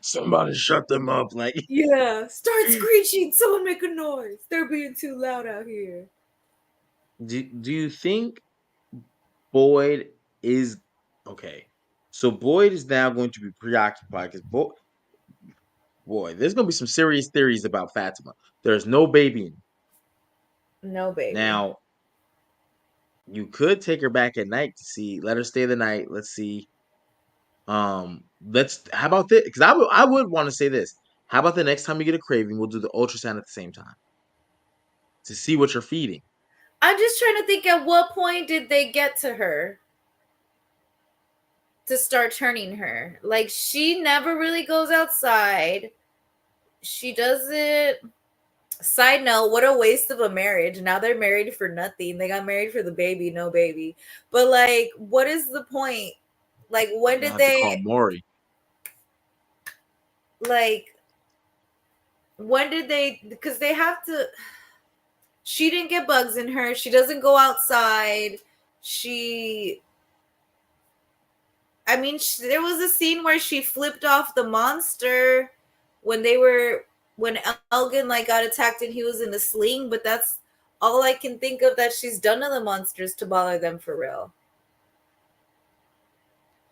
Speaker 1: somebody shut them up. Like,
Speaker 2: Yeah. Start screeching. Someone make a noise. They're being too loud out here.
Speaker 1: do you think Boyd is okay? So Boyd is now going to be preoccupied because boy, there's gonna be some serious theories about Fatima. There's no baby.
Speaker 2: No baby.
Speaker 1: Now, you could take her back at night to see, let her stay the night. Let's see. Let's how about this? Because I would want to say this. How about the next time you get a craving, we'll do the ultrasound at the same time to see what you're feeding.
Speaker 2: I'm just trying to think, at what point did they get to her to start turning her? Like, she never really goes outside. She doesn't. Side note, what a waste of a marriage. Now they're married for nothing. They got married for the baby, no baby. But like, what is the point? Like, when
Speaker 1: You'll
Speaker 2: did
Speaker 1: have to call
Speaker 2: they,
Speaker 1: Maury.
Speaker 2: like, when did they, because they have to, she didn't get bugs in her. She doesn't go outside. She, I mean, there was a scene where she flipped off the monster when when Elgin like got attacked and he was in a sling, but that's all I can think of that she's done to the monsters to bother them for real.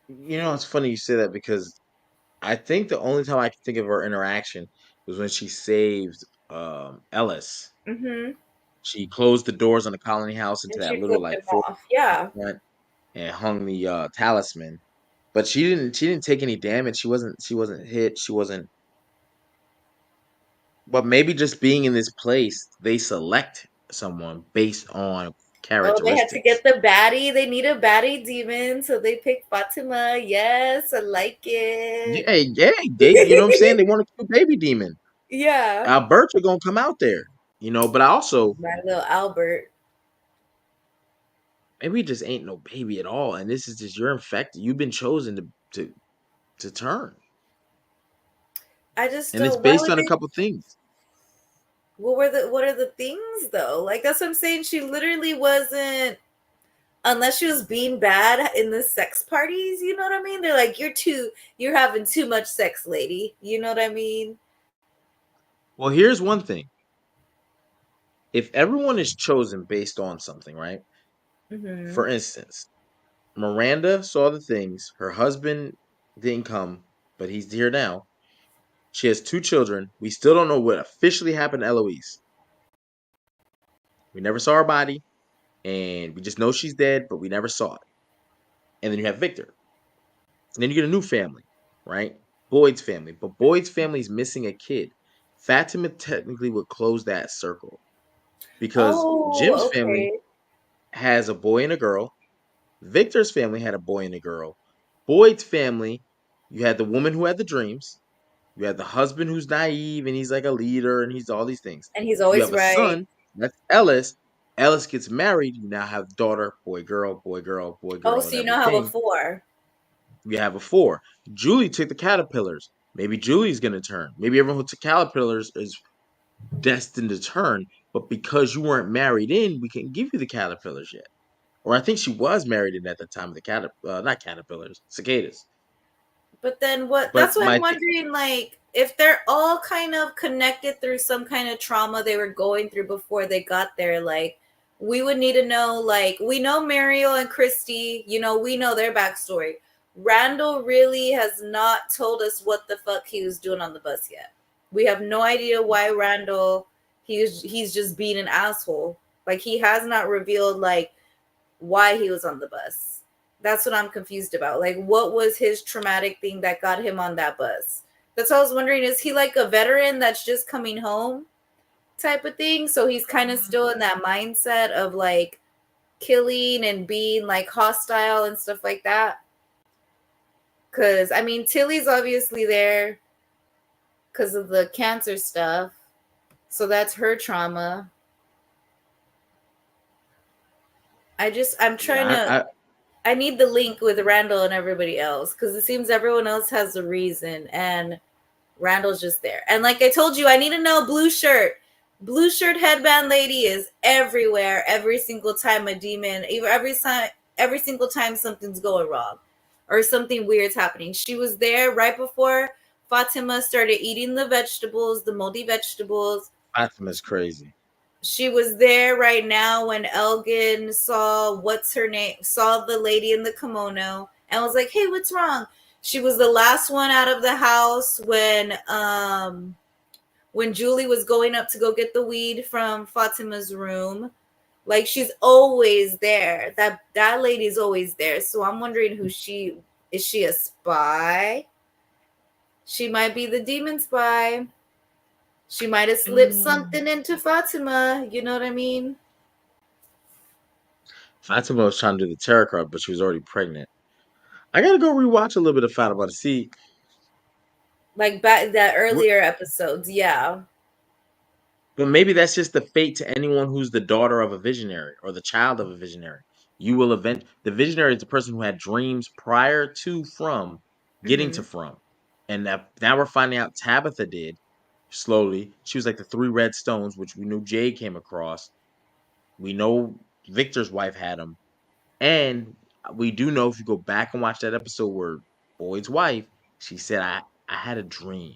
Speaker 1: You know, it's funny you say that because I think the only time I can think of her interaction was when she saved Ellis.
Speaker 2: Mm-hmm.
Speaker 1: She closed the doors on the colony house into
Speaker 2: And
Speaker 1: that
Speaker 2: she
Speaker 1: little
Speaker 2: flipped
Speaker 1: like
Speaker 2: him
Speaker 1: fort
Speaker 2: off. Yeah.
Speaker 1: and hung the talisman. But she didn't take any damage. She wasn't hit. She wasn't. But maybe just being in this place, they select someone based on
Speaker 2: Oh, they had to get
Speaker 1: characteristics.
Speaker 2: the baddie. They need a baddie demon, so they picked Fatima. Yes, I like it.
Speaker 1: Yeah, yeah, they you know what I'm saying? They want a cute baby demon.
Speaker 2: Yeah.
Speaker 1: Alberta gonna come out there, but I also
Speaker 2: My little Albert.
Speaker 1: maybe it just ain't no baby at all, and this is just you're infected. You've been chosen to turn,
Speaker 2: I just
Speaker 1: and it's
Speaker 2: don't. Why
Speaker 1: based
Speaker 2: would
Speaker 1: on a
Speaker 2: they?
Speaker 1: couple things.
Speaker 2: What are the things though? Like, that's what I'm saying. She literally wasn't, unless she was being bad in the sex parties. You know what I mean? They're like, you're having too much sex, lady. You know what I mean?
Speaker 1: Well, here's one thing: if everyone is chosen based on something, right?
Speaker 2: Mm-hmm.
Speaker 1: For instance, Miranda saw the things. Her husband didn't come, but he's here now. She has two children. We still don't know what officially happened to Eloise. We never saw her body, and we just know she's dead, but we never saw it. And then you have Victor. And then you get a new family, right? Boyd's family. But Boyd's family is missing a kid. Fatima technically would close that circle because Jim's
Speaker 2: Oh,
Speaker 1: family
Speaker 2: okay.
Speaker 1: has a boy and a girl. Victor's family had a boy and a girl. Boyd's family, you had the woman who had the dreams. You have the husband who's naive and he's like a leader and he's all these things.
Speaker 2: And he's
Speaker 1: You
Speaker 2: always
Speaker 1: have a
Speaker 2: right.
Speaker 1: son, that's Ellis. Ellis gets married. You now have daughter, boy, girl, boy, girl, boy,
Speaker 2: Oh,
Speaker 1: girl, and
Speaker 2: so you know how
Speaker 1: everything.
Speaker 2: before.
Speaker 1: You have a four. Julie took the caterpillars. Maybe Julie's going to turn. Maybe everyone who took caterpillars is destined to turn. But because you weren't married in, we can't give you the caterpillars yet. Or I think she was married in at the time of the not caterpillars, cicadas.
Speaker 2: But then what? That's
Speaker 1: But
Speaker 2: what I'm
Speaker 1: my
Speaker 2: wondering. Like, if they're all kind of connected through some kind of trauma they were going through before they got there, like, we would need to know. Like, we know Mariel and Christy. We know their backstory. Randall really has not told us what the fuck he was doing on the bus yet. We have no idea why Randall. He's just being an asshole. Like, he has not revealed like why he was on the bus. That's what I'm confused about. Like, what was his traumatic thing that got him on that bus? That's what I was wondering. Is he like a veteran that's just coming home type of thing? So he's kind of still in that mindset of like killing and being like hostile and stuff like that. Because, I mean, Tilly's obviously there because of the cancer stuff. So that's her trauma. I'm trying
Speaker 1: yeah,
Speaker 2: to, I need the link with Randall and everybody else because it seems everyone else has a reason and Randall's just there. And like I told you, I need to know blue shirt. Blue shirt headband lady is everywhere every single time a demon, every single time something's going wrong or something weird's happening. She was there right before Fatima started eating the vegetables, the moldy vegetables.
Speaker 1: Fatima's crazy.
Speaker 2: She was there right now when Elgin saw what's her name, saw the lady in the kimono and was like, "Hey, what's wrong?" She was the last one out of the house when Julie was going up to go get the weed from Fatima's room. Like, she's always there. That lady's always there. So I'm wondering who she is. She a spy? She might be the demon spy. She might have slipped something into Fatima. You know what I mean?
Speaker 1: Fatima was trying to do the tarot card, but she was already pregnant. I gotta go rewatch a little bit of Fatima to see.
Speaker 2: Like back that earlier episodes, yeah.
Speaker 1: But maybe that's just the fate to anyone who's the daughter of a visionary or the child of a visionary. You will event the visionary is the person who had dreams prior to from getting to
Speaker 2: Mm-hmm.
Speaker 1: from. And now we're finding out Tabitha did slowly. She was like the three red stones, which we knew Jade came across. We know Victor's wife had them. And we do know if you go back and watch that episode where Boyd's wife, she said, I had a dream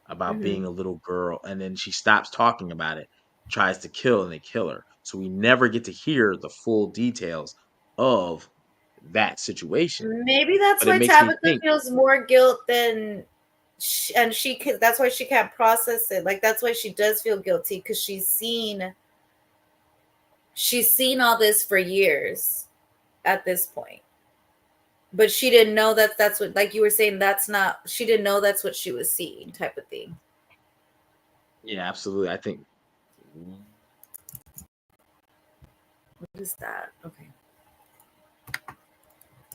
Speaker 1: about
Speaker 2: Mm-hmm.
Speaker 1: being a little girl, and then she stops talking about it, tries to kill, and they kill her. So we never get to hear the full details of that situation.
Speaker 2: Maybe that's
Speaker 1: But it
Speaker 2: why
Speaker 1: makes me
Speaker 2: Tabitha
Speaker 1: think,
Speaker 2: feels more guilt than and that's why she can't process it. Like, that's why she does feel guilty, because she's seen all this for years at this point, but she didn't know that that's what, like you were saying, that's not, she didn't know that's what she was seeing, type of thing.
Speaker 1: yeah, absolutely. I think
Speaker 2: What is that? Okay.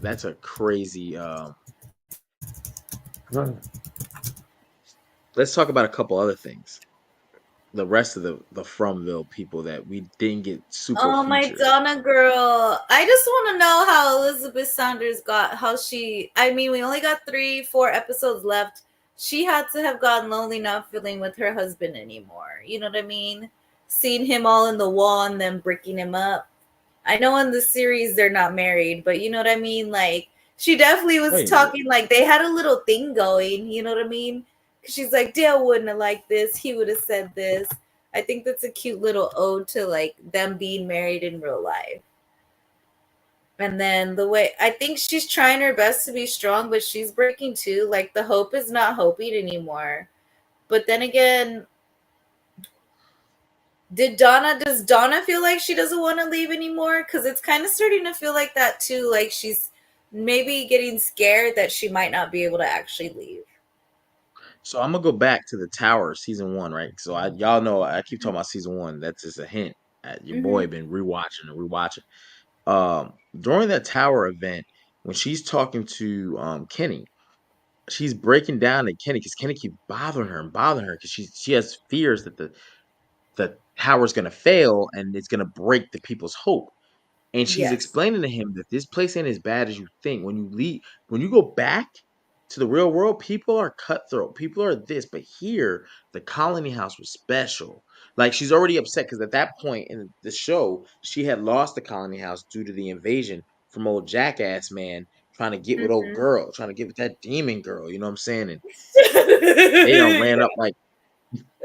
Speaker 1: that's a crazy. Let's talk about a couple other things. The rest of the Fromville people that we didn't get super
Speaker 2: Oh, my
Speaker 1: featured.
Speaker 2: Donna girl. I just want to know how Elizabeth Saunders got, how she, I mean, we only got 3-4 episodes left. She had to have gotten lonely not feeling with her husband anymore. You know what I mean? Seeing him all in the wall and then breaking him up. I know in the series they're not married, but you know what I mean? Like, she definitely was
Speaker 1: Wait,
Speaker 2: talking, like, they had a little thing going. You know what I mean? 'Cause she's like, Dale wouldn't have liked this. He would have said this. I think that's a cute little ode to, like, them being married in real life. And then the way, I think she's trying her best to be strong, but she's breaking too. Like, the hope is not hoping anymore. But then again, does Donna feel like she doesn't want to leave anymore? Because it's kind of starting to feel like that too. Like, she's maybe getting scared that she might not be able to actually leave.
Speaker 1: so I'm gonna go back to the Tower season one, right? So y'all know I keep talking about season one. That's just a hint. Your
Speaker 2: Mm-hmm.
Speaker 1: boy been rewatching and rewatching. During that Tower event, when she's talking to Kenny, she's breaking down to Kenny because Kenny keeps bothering her because she has fears that the tower's gonna fail and it's gonna break the people's hope. And she's
Speaker 2: Yes.
Speaker 1: explaining to him that this place ain't as bad as you think. When you go back to the real world, people are cutthroat. People are this, but here the colony house was special. Like, she's already upset because at that point in the show, she had lost the colony house due to the invasion from old jackass man trying to get with old
Speaker 2: Mm-hmm.
Speaker 1: girl, trying to get with that demon girl. You know what I'm saying? And they done ran
Speaker 2: Yeah.
Speaker 1: up like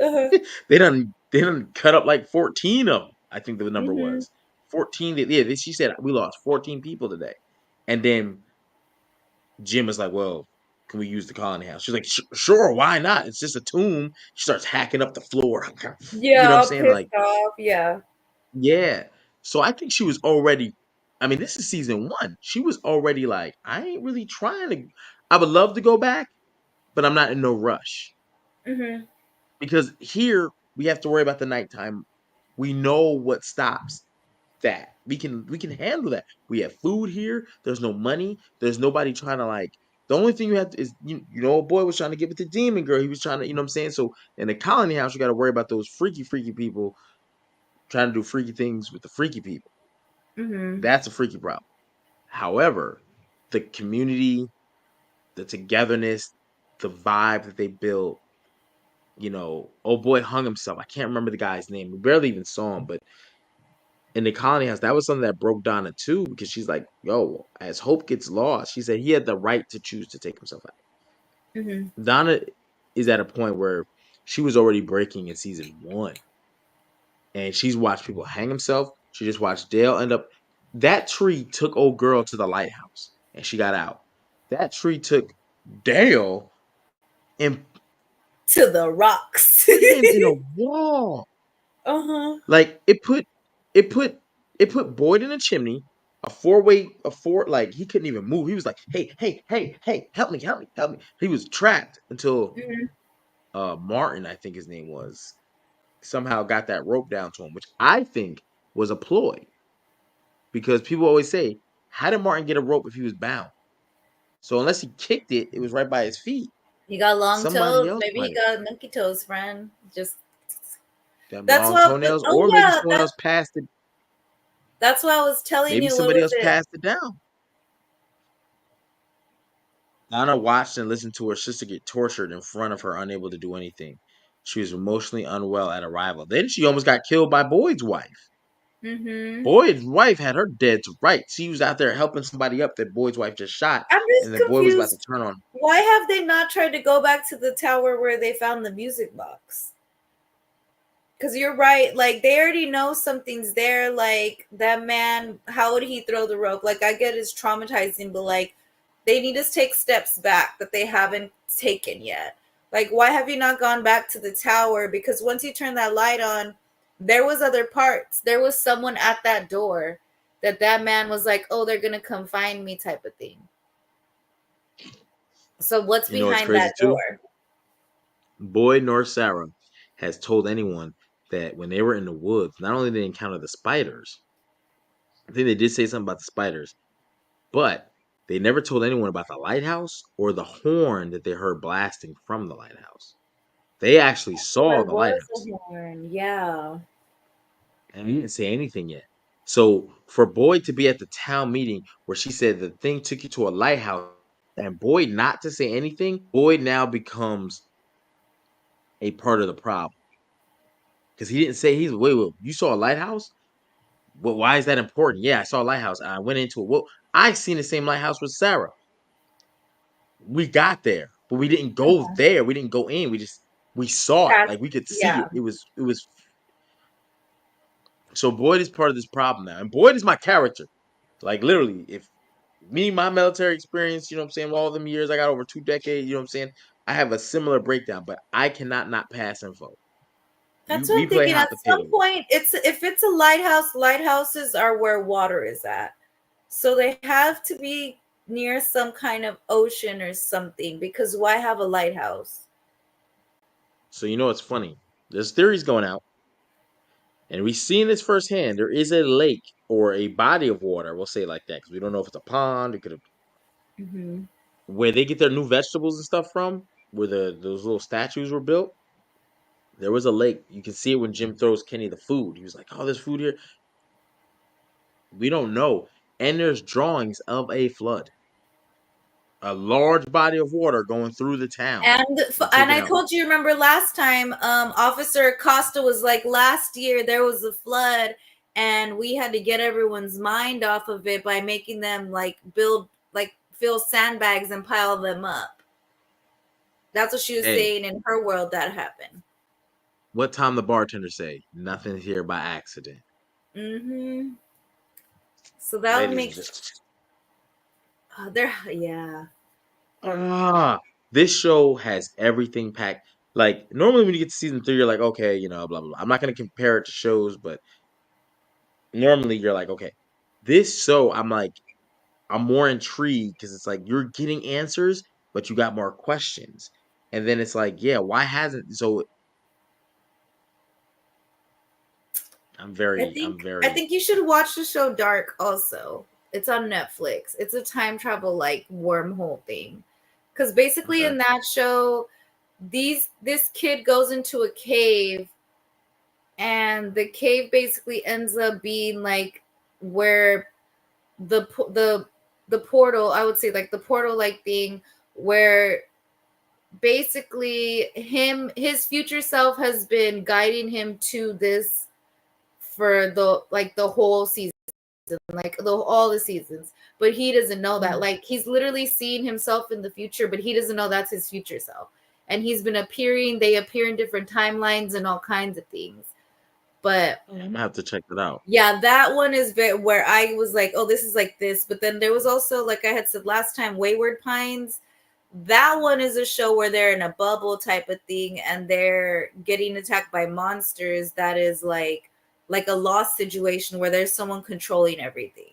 Speaker 2: Uh-huh.
Speaker 1: they done cut up like 14 of them. I think the number
Speaker 2: Mm-hmm.
Speaker 1: was 14. She said we lost 14 people today, and then Jim was like, "Well, can we use the colony house?" She's like, "Sure, why not? It's just a tomb." She starts hacking up the floor. You
Speaker 2: Yeah,
Speaker 1: know what I'm
Speaker 2: all
Speaker 1: saying?
Speaker 2: pissed
Speaker 1: Like,
Speaker 2: off. Yeah.
Speaker 1: yeah. So I think she was already. I mean, this is season one. She was already like, I ain't really trying to. I would love to go back, but I'm not in no rush.
Speaker 2: Mm-hmm.
Speaker 1: Because here we have to worry about the nighttime. We know what stops that. We can handle that. We have food here. There's no money. There's nobody trying to like. The only thing you have to is you know a boy was trying to get with the demon girl. He was trying to, you know what I'm saying. So in the colony house, you got to worry about those freaky people trying to do freaky things with the freaky people.
Speaker 2: Mm-hmm.
Speaker 1: That's a freaky problem. However, the community, the togetherness, the vibe that they built, oh boy hung himself. I can't remember the guy's name. We barely even saw him, but in the colony house, that was something that broke Donna too, because she's like, yo, as Hope gets lost, she said he had the right to choose to take himself out.
Speaker 2: Mm-hmm.
Speaker 1: Donna is at a point where she was already breaking in season one, and she's watched people hang himself. She just watched Dale end up. That tree took old girl to the lighthouse, and she got out. That tree took Dale and
Speaker 2: To the rocks.
Speaker 1: put him in a wall.
Speaker 2: Uh-huh.
Speaker 1: Like it put it put Boyd in a chimney, a four like he couldn't even move. He was like, hey, hey, hey, hey, help me, help me, help me. He was trapped until
Speaker 2: Mhm.
Speaker 1: Martin, I think his name was, somehow got that rope down to him, which I think was a ploy. Because people always say, how did Martin get a rope if he was bound? So unless he kicked it, it was right by his feet.
Speaker 2: He got long
Speaker 1: Somebody
Speaker 2: toes.
Speaker 1: else
Speaker 2: Maybe
Speaker 1: might
Speaker 2: he
Speaker 1: have
Speaker 2: got monkey toes, friend. Just
Speaker 1: them
Speaker 2: that's
Speaker 1: long
Speaker 2: what.
Speaker 1: toenails,
Speaker 2: Oh
Speaker 1: or maybe
Speaker 2: yeah,
Speaker 1: someone else passed it.
Speaker 2: that's what I was telling
Speaker 1: Maybe
Speaker 2: you. What
Speaker 1: somebody
Speaker 2: was
Speaker 1: else
Speaker 2: it?
Speaker 1: passed it down. Donna watched and listened to her sister get tortured in front of her, unable to do anything. She was emotionally unwell at arrival. Then she almost got killed by Boyd's wife.
Speaker 2: Mm-hmm.
Speaker 1: Boyd's wife had her dead to rights. She was out there helping somebody up that Boyd's wife just shot,
Speaker 2: I'm
Speaker 1: and
Speaker 2: just
Speaker 1: then Boyd was about to
Speaker 2: confused.
Speaker 1: turn on.
Speaker 2: Why have they not tried to go back to the tower where they found the music box? Because you're right. Like, they already know something's there. Like, that man, how would he throw the rope? Like, I get it's traumatizing, but like, they need to take steps back that they haven't taken yet. Like, why have you not gone back to the tower? Because once you turn that light on, there was other parts. There was someone at that door that man was like, oh, they're gonna come find me type of thing. So what's
Speaker 1: You know what's
Speaker 2: behind
Speaker 1: crazy
Speaker 2: that
Speaker 1: too?
Speaker 2: door?
Speaker 1: Boyd nor Sarah has told anyone that when they were in the woods, not only did they encounter the spiders, I think they did say something about the spiders, but they never told anyone about the lighthouse or the horn that they heard blasting from the lighthouse. They actually saw
Speaker 2: There
Speaker 1: the
Speaker 2: was a
Speaker 1: lighthouse,
Speaker 2: horn. Yeah.
Speaker 1: and he didn't say anything yet. So for Boyd to be at the town meeting where she said the thing took you to a lighthouse, and Boyd not to say anything, Boyd now becomes a part of the problem because he didn't say, he's wait, you saw a lighthouse? Well, why is that important? Yeah, I saw a lighthouse. I went into it. Well, I seen the same lighthouse with Sarah. We got there, but we didn't go there. We didn't go in. We saw it.
Speaker 2: Past,
Speaker 1: Like we could see
Speaker 2: yeah.
Speaker 1: it. It was so Boyd is part of this problem now. And Boyd is my character. Like literally, if me, my military experience, you know what I'm saying, all them years, I got over 2 decades, you know what I'm saying? I have a similar breakdown, but I cannot not pass info.
Speaker 2: That's what
Speaker 1: We
Speaker 2: I'm
Speaker 1: play
Speaker 2: thinking. At
Speaker 1: hot potato.
Speaker 2: some point, it's if it's a lighthouse, lighthouses are where water is at. So they have to be near some kind of ocean or something because why have a lighthouse?
Speaker 1: So you know what's funny? There's theories going out, and we've seen this firsthand. There is a lake or a body of water, we'll say it like that, because we don't know if it's a pond, it could have,
Speaker 2: Mm-hmm.
Speaker 1: where they get their new vegetables and stuff from, where those little statues were built. There was a lake. You can see it when Jim throws Kenny the food. He was like, "Oh, there's food here." We don't know. And there's drawings of a flood, a large body of water going through the town and
Speaker 2: And
Speaker 1: taking
Speaker 2: I
Speaker 1: out.
Speaker 2: told you, remember last time, Officer Costa was like, last year there was a flood, and we had to get everyone's mind off of it by making them like build like fill sandbags and pile them up. That's what she was
Speaker 1: Hey,
Speaker 2: saying in her world that happened.
Speaker 1: what time the bartender say? Nothing here by accident,
Speaker 2: Mm-hmm. So that would
Speaker 1: ladies and
Speaker 2: make
Speaker 1: gentlemen.
Speaker 2: there. Yeah,
Speaker 1: This show has everything packed. Like normally when you get to season 3, you're like, okay, blah blah blah. I'm not gonna compare it to shows, but normally you're like, okay, this show, I'm like, I'm more intrigued because it's like you're getting answers, but you got more questions. And then it's like, yeah, why hasn't so I'm
Speaker 2: I
Speaker 1: very
Speaker 2: think you should watch the show Dark also. It's on Netflix. It's a time travel like wormhole thing. Cuz basically
Speaker 1: okay.
Speaker 2: in that show this kid goes into a cave, and the cave basically ends up being like where the the portal, I would say like the portal like thing, where basically his future self has been guiding him to this for the whole season, like all the seasons, but he doesn't know that. Like, he's literally seeing himself in the future, but he doesn't know that's his future self. And he's been appearing, they appear in different timelines and all kinds of things. But
Speaker 1: I'm gonna have to check that out.
Speaker 2: yeah, that one is where I was like, oh, this is like this. But then there was also, like I had said last time, Wayward Pines. That one is a show where they're in a bubble type of thing and they're getting attacked by monsters. That is like a lost situation where there's someone controlling everything.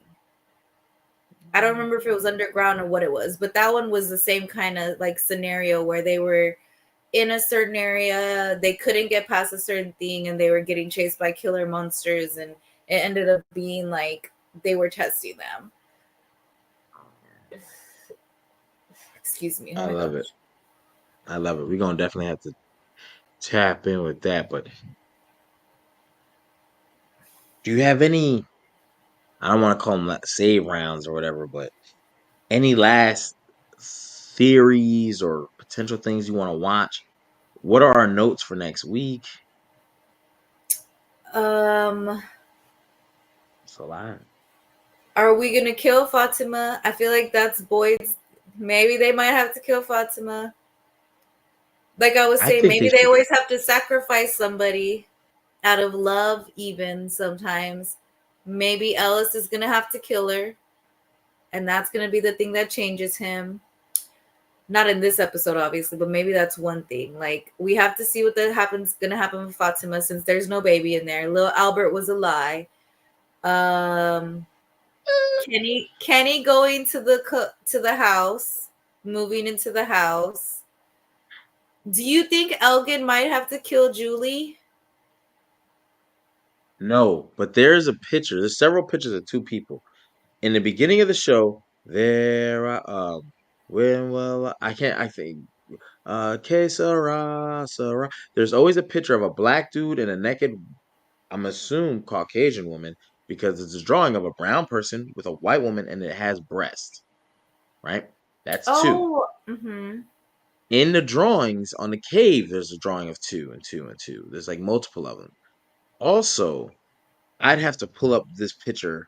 Speaker 2: I don't remember if it was underground or what it was, but that one was the same kind of like scenario where they were in a certain area, they couldn't get past a certain thing, and they were getting chased by killer monsters, and it ended up being like they were testing them. Excuse me. Oh
Speaker 1: I
Speaker 2: my
Speaker 1: love it.
Speaker 2: gosh.
Speaker 1: I love it. We're gonna definitely have to tap in with that. But do you have any? I don't want to call them save rounds or whatever, but any last theories or potential things you want to watch? What are our notes for next week?
Speaker 2: Um,
Speaker 1: It's a lot.
Speaker 2: are we gonna kill Fatima? I feel like that's Boyd's. Maybe they might have to kill Fatima. Like I was
Speaker 1: I
Speaker 2: saying,
Speaker 1: think they
Speaker 2: maybe they
Speaker 1: should.
Speaker 2: always have to sacrifice somebody out of love, even sometimes. Maybe Ellis is gonna have to kill her, and that's gonna be the thing that changes him. Not in this episode, obviously, but maybe that's one thing. Like we have to see what gonna happen with Fatima since there's no baby in there. Little Albert was a lie. Um, Kenny going to the house, moving into the house. Do you think Elgin might have to kill Julie?
Speaker 1: No, but there's a picture. There's several pictures of two people in the beginning of the show. There, when will I can't. I think, que sera, sera. There's always a picture of a black dude and a naked, I'm assuming Caucasian woman, because it's a drawing of a brown person with a white woman and it has breast. Right? That's two.
Speaker 2: Oh, mm-hmm.
Speaker 1: In the drawings on the cave, there's a drawing of two and two and two. There's like multiple of them. Also, I'd have to pull up this picture.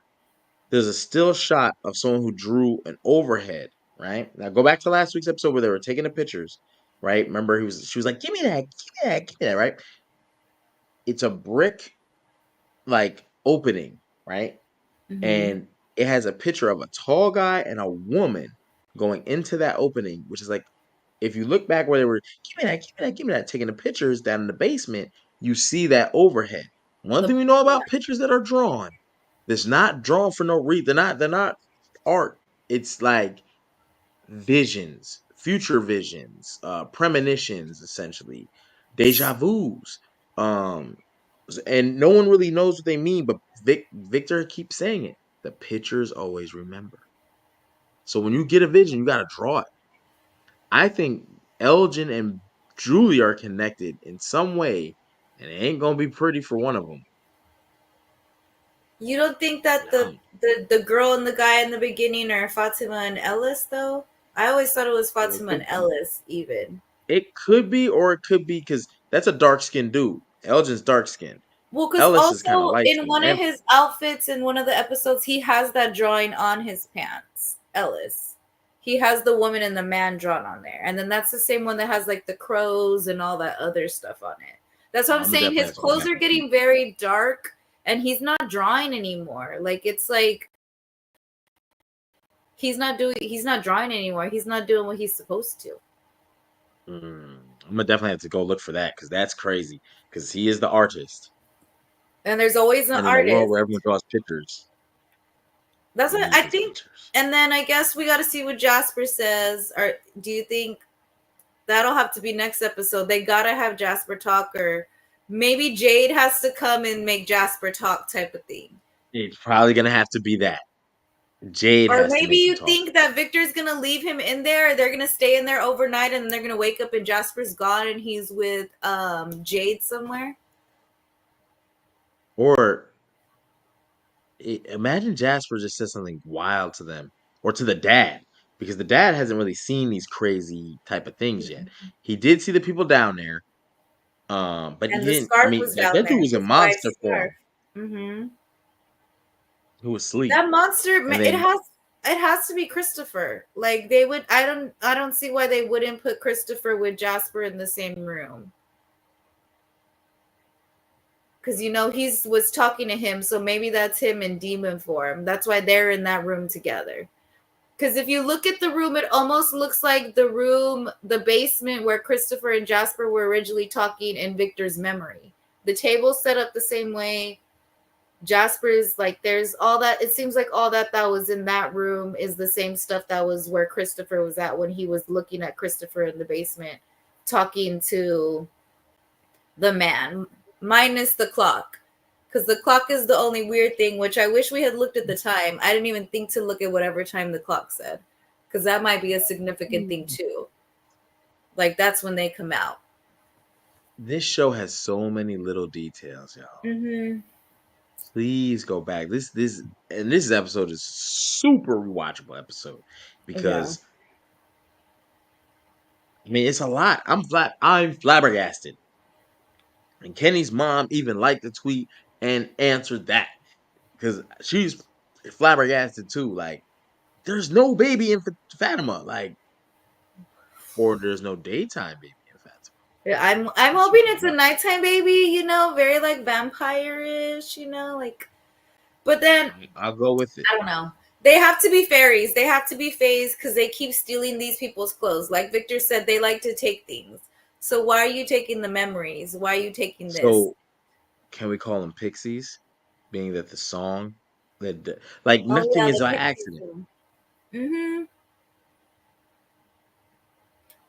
Speaker 1: There's a still shot of someone who drew an overhead, right? Now go back to last week's episode where they were taking the pictures, right? Remember she was like, "Give me that, give me that, give me that," right? It's a brick like opening, right?
Speaker 2: Mm-hmm.
Speaker 1: And it has a picture of a tall guy and a woman going into that opening, which is like, if you look back where they were, give me that, give me that, give me that, taking the pictures down in the basement, you see that overhead. One
Speaker 2: The
Speaker 1: thing we know about pictures that are drawn, it's not drawn for no reason. They're not art. It's like visions, future visions, premonitions, essentially, deja vu's. Um, and no one really knows what they mean, but Victor keeps saying it. The pictures always remember. So when you get a vision, you got to draw it. I think Elgin and Julie are connected in some way, and it ain't gonna be pretty for one of them.
Speaker 2: You don't think that
Speaker 1: No,
Speaker 2: the girl and the guy in the beginning are Fatima and Ellis though? I always thought it was
Speaker 1: it
Speaker 2: Fatima and
Speaker 1: could be.
Speaker 2: Ellis even.
Speaker 1: It could be, or it could be because that's a dark skinned dude. Elgin's dark skinned.
Speaker 2: Well, because
Speaker 1: Ellis is kind of
Speaker 2: also
Speaker 1: light
Speaker 2: in
Speaker 1: skinned.
Speaker 2: one of
Speaker 1: And
Speaker 2: his outfits in one of the episodes, he has that drawing on his pants. Ellis. He has the woman and the man drawn on there. And then that's the same one that has like the crows and all that other stuff on it. That's what I'm
Speaker 1: I'm gonna
Speaker 2: saying.
Speaker 1: definitely
Speaker 2: His
Speaker 1: have to go
Speaker 2: clothes
Speaker 1: back
Speaker 2: are
Speaker 1: and see.
Speaker 2: getting very dark and he's not drawing anymore. Like it's like he's not drawing anymore. He's not doing what he's supposed to.
Speaker 1: I'm gonna definitely have to go look for that because that's crazy. Because he is the artist,
Speaker 2: And there's always an
Speaker 1: and in a world
Speaker 2: artist.
Speaker 1: where everyone draws pictures,
Speaker 2: That's
Speaker 1: he
Speaker 2: what
Speaker 1: needs
Speaker 2: I
Speaker 1: his
Speaker 2: think.
Speaker 1: pictures.
Speaker 2: And then I guess we got to see what Jasper says. Or do you think that'll have to be next episode? They got to have Jasper talk, or maybe Jade has to come and make Jasper talk type of thing.
Speaker 1: It's probably gonna have to be that. Jade
Speaker 2: Or
Speaker 1: has to
Speaker 2: maybe
Speaker 1: make him
Speaker 2: you
Speaker 1: talk,
Speaker 2: think that Victor's going to leave him in there. Or they're going to stay in there overnight and they're going to wake up and Jasper's gone and he's with Jade somewhere.
Speaker 1: or imagine Jasper just says something wild to them or to the dad because the dad hasn't really seen these crazy type of things yet. He did see the people down there, but he
Speaker 2: And the
Speaker 1: didn't. I
Speaker 2: scarf
Speaker 1: mean,
Speaker 2: was
Speaker 1: like
Speaker 2: down
Speaker 1: that dude
Speaker 2: there,
Speaker 1: was a
Speaker 2: his wife's
Speaker 1: monster for
Speaker 2: scarf.
Speaker 1: him
Speaker 2: Mm-hmm.
Speaker 1: who was asleep,
Speaker 2: That monster,
Speaker 1: and
Speaker 2: it
Speaker 1: then
Speaker 2: has to be Christopher. Like they would, I don't see why they wouldn't put Christopher with Jasper in the same room. Because he's was talking to him, so maybe that's him in demon form. That's why they're in that room together. Because if you look at the room, it almost looks like the basement where Christopher and Jasper were originally talking in Victor's memory. The table's set up the same way. Jasper's like, there's all that. It seems like all that was in that room is the same stuff that was where Christopher was at when he was looking at Christopher in the basement, talking to the man, minus the clock. Because the clock is the only weird thing, which I wish we had looked at the time. I didn't even think to look at whatever time the clock said, because that might be a significant thing too. Like, that's when they come out.
Speaker 1: This show has so many little details, y'all.
Speaker 2: Mm-hmm.
Speaker 1: Please go back. This episode is super rewatchable episode because I mean it's a lot. I'm flabbergasted. And Kenny's mom even liked the tweet and answered that because she's flabbergasted too. Like, there's no baby in Fatima, like, or there's no daytime baby in Fatima.
Speaker 2: Yeah, I'm hoping it's a nighttime baby, very like vampire-ish, like. But then
Speaker 1: I'll go with it.
Speaker 2: I don't know. They have to be fairies. They have to be fays because they keep stealing these people's clothes. Like Victor said, they like to take things. So why are you taking the memories? Why are you taking this?
Speaker 1: So can we call them pixies? Being that the song that like nothing is by accident.
Speaker 2: Mm-hmm.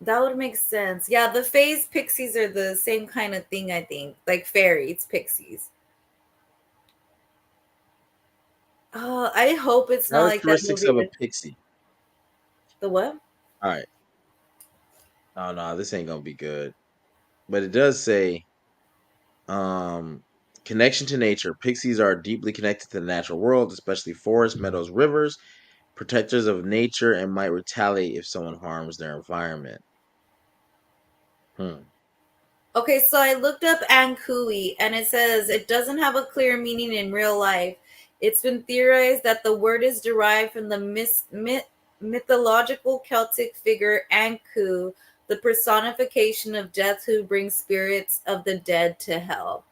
Speaker 2: That would make sense. Yeah, the fays pixies are the same kind of thing, I think. Like fairies, pixies. I hope it's not like that
Speaker 1: Characteristics
Speaker 2: movie
Speaker 1: of a
Speaker 2: with
Speaker 1: pixie.
Speaker 2: the what?
Speaker 1: All right. Oh no, this ain't gonna be good. But it does say, connection to nature. Pixies are deeply connected to the natural world, especially forests, meadows, rivers, protectors of nature, and might retaliate if someone harms their environment.
Speaker 2: Okay, so I looked up Ankui, and it says it doesn't have a clear meaning in real life. It's been theorized that the word is derived from the mythological Celtic figure Anku, the personification of death who brings spirits of the dead to hell.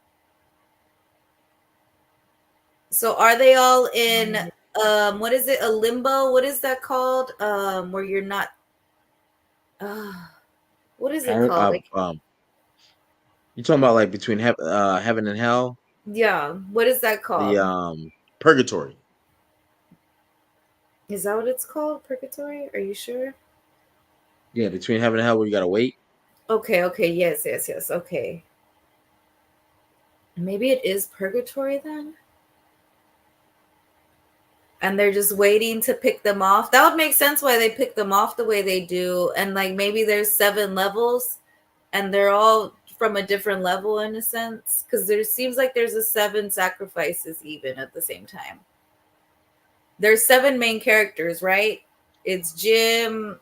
Speaker 2: So are they all in what is it, a limbo? What is that called? Where you're not what is it called?
Speaker 1: You talking about like between heaven and hell?
Speaker 2: Yeah, what is that called?
Speaker 1: The purgatory.
Speaker 2: Is that what it's called? Purgatory? Are you sure?
Speaker 1: Yeah, between heaven and hell where you gotta wait.
Speaker 2: Okay, yes. Okay. Maybe it is purgatory then? And they're just waiting to pick them off. That would make sense why they pick them off the way they do. And like maybe there's 7 levels and they're all from a different level in a sense. Because there seems like there's a 7 sacrifices even at the same time. There's 7 main characters, right? It's Jim,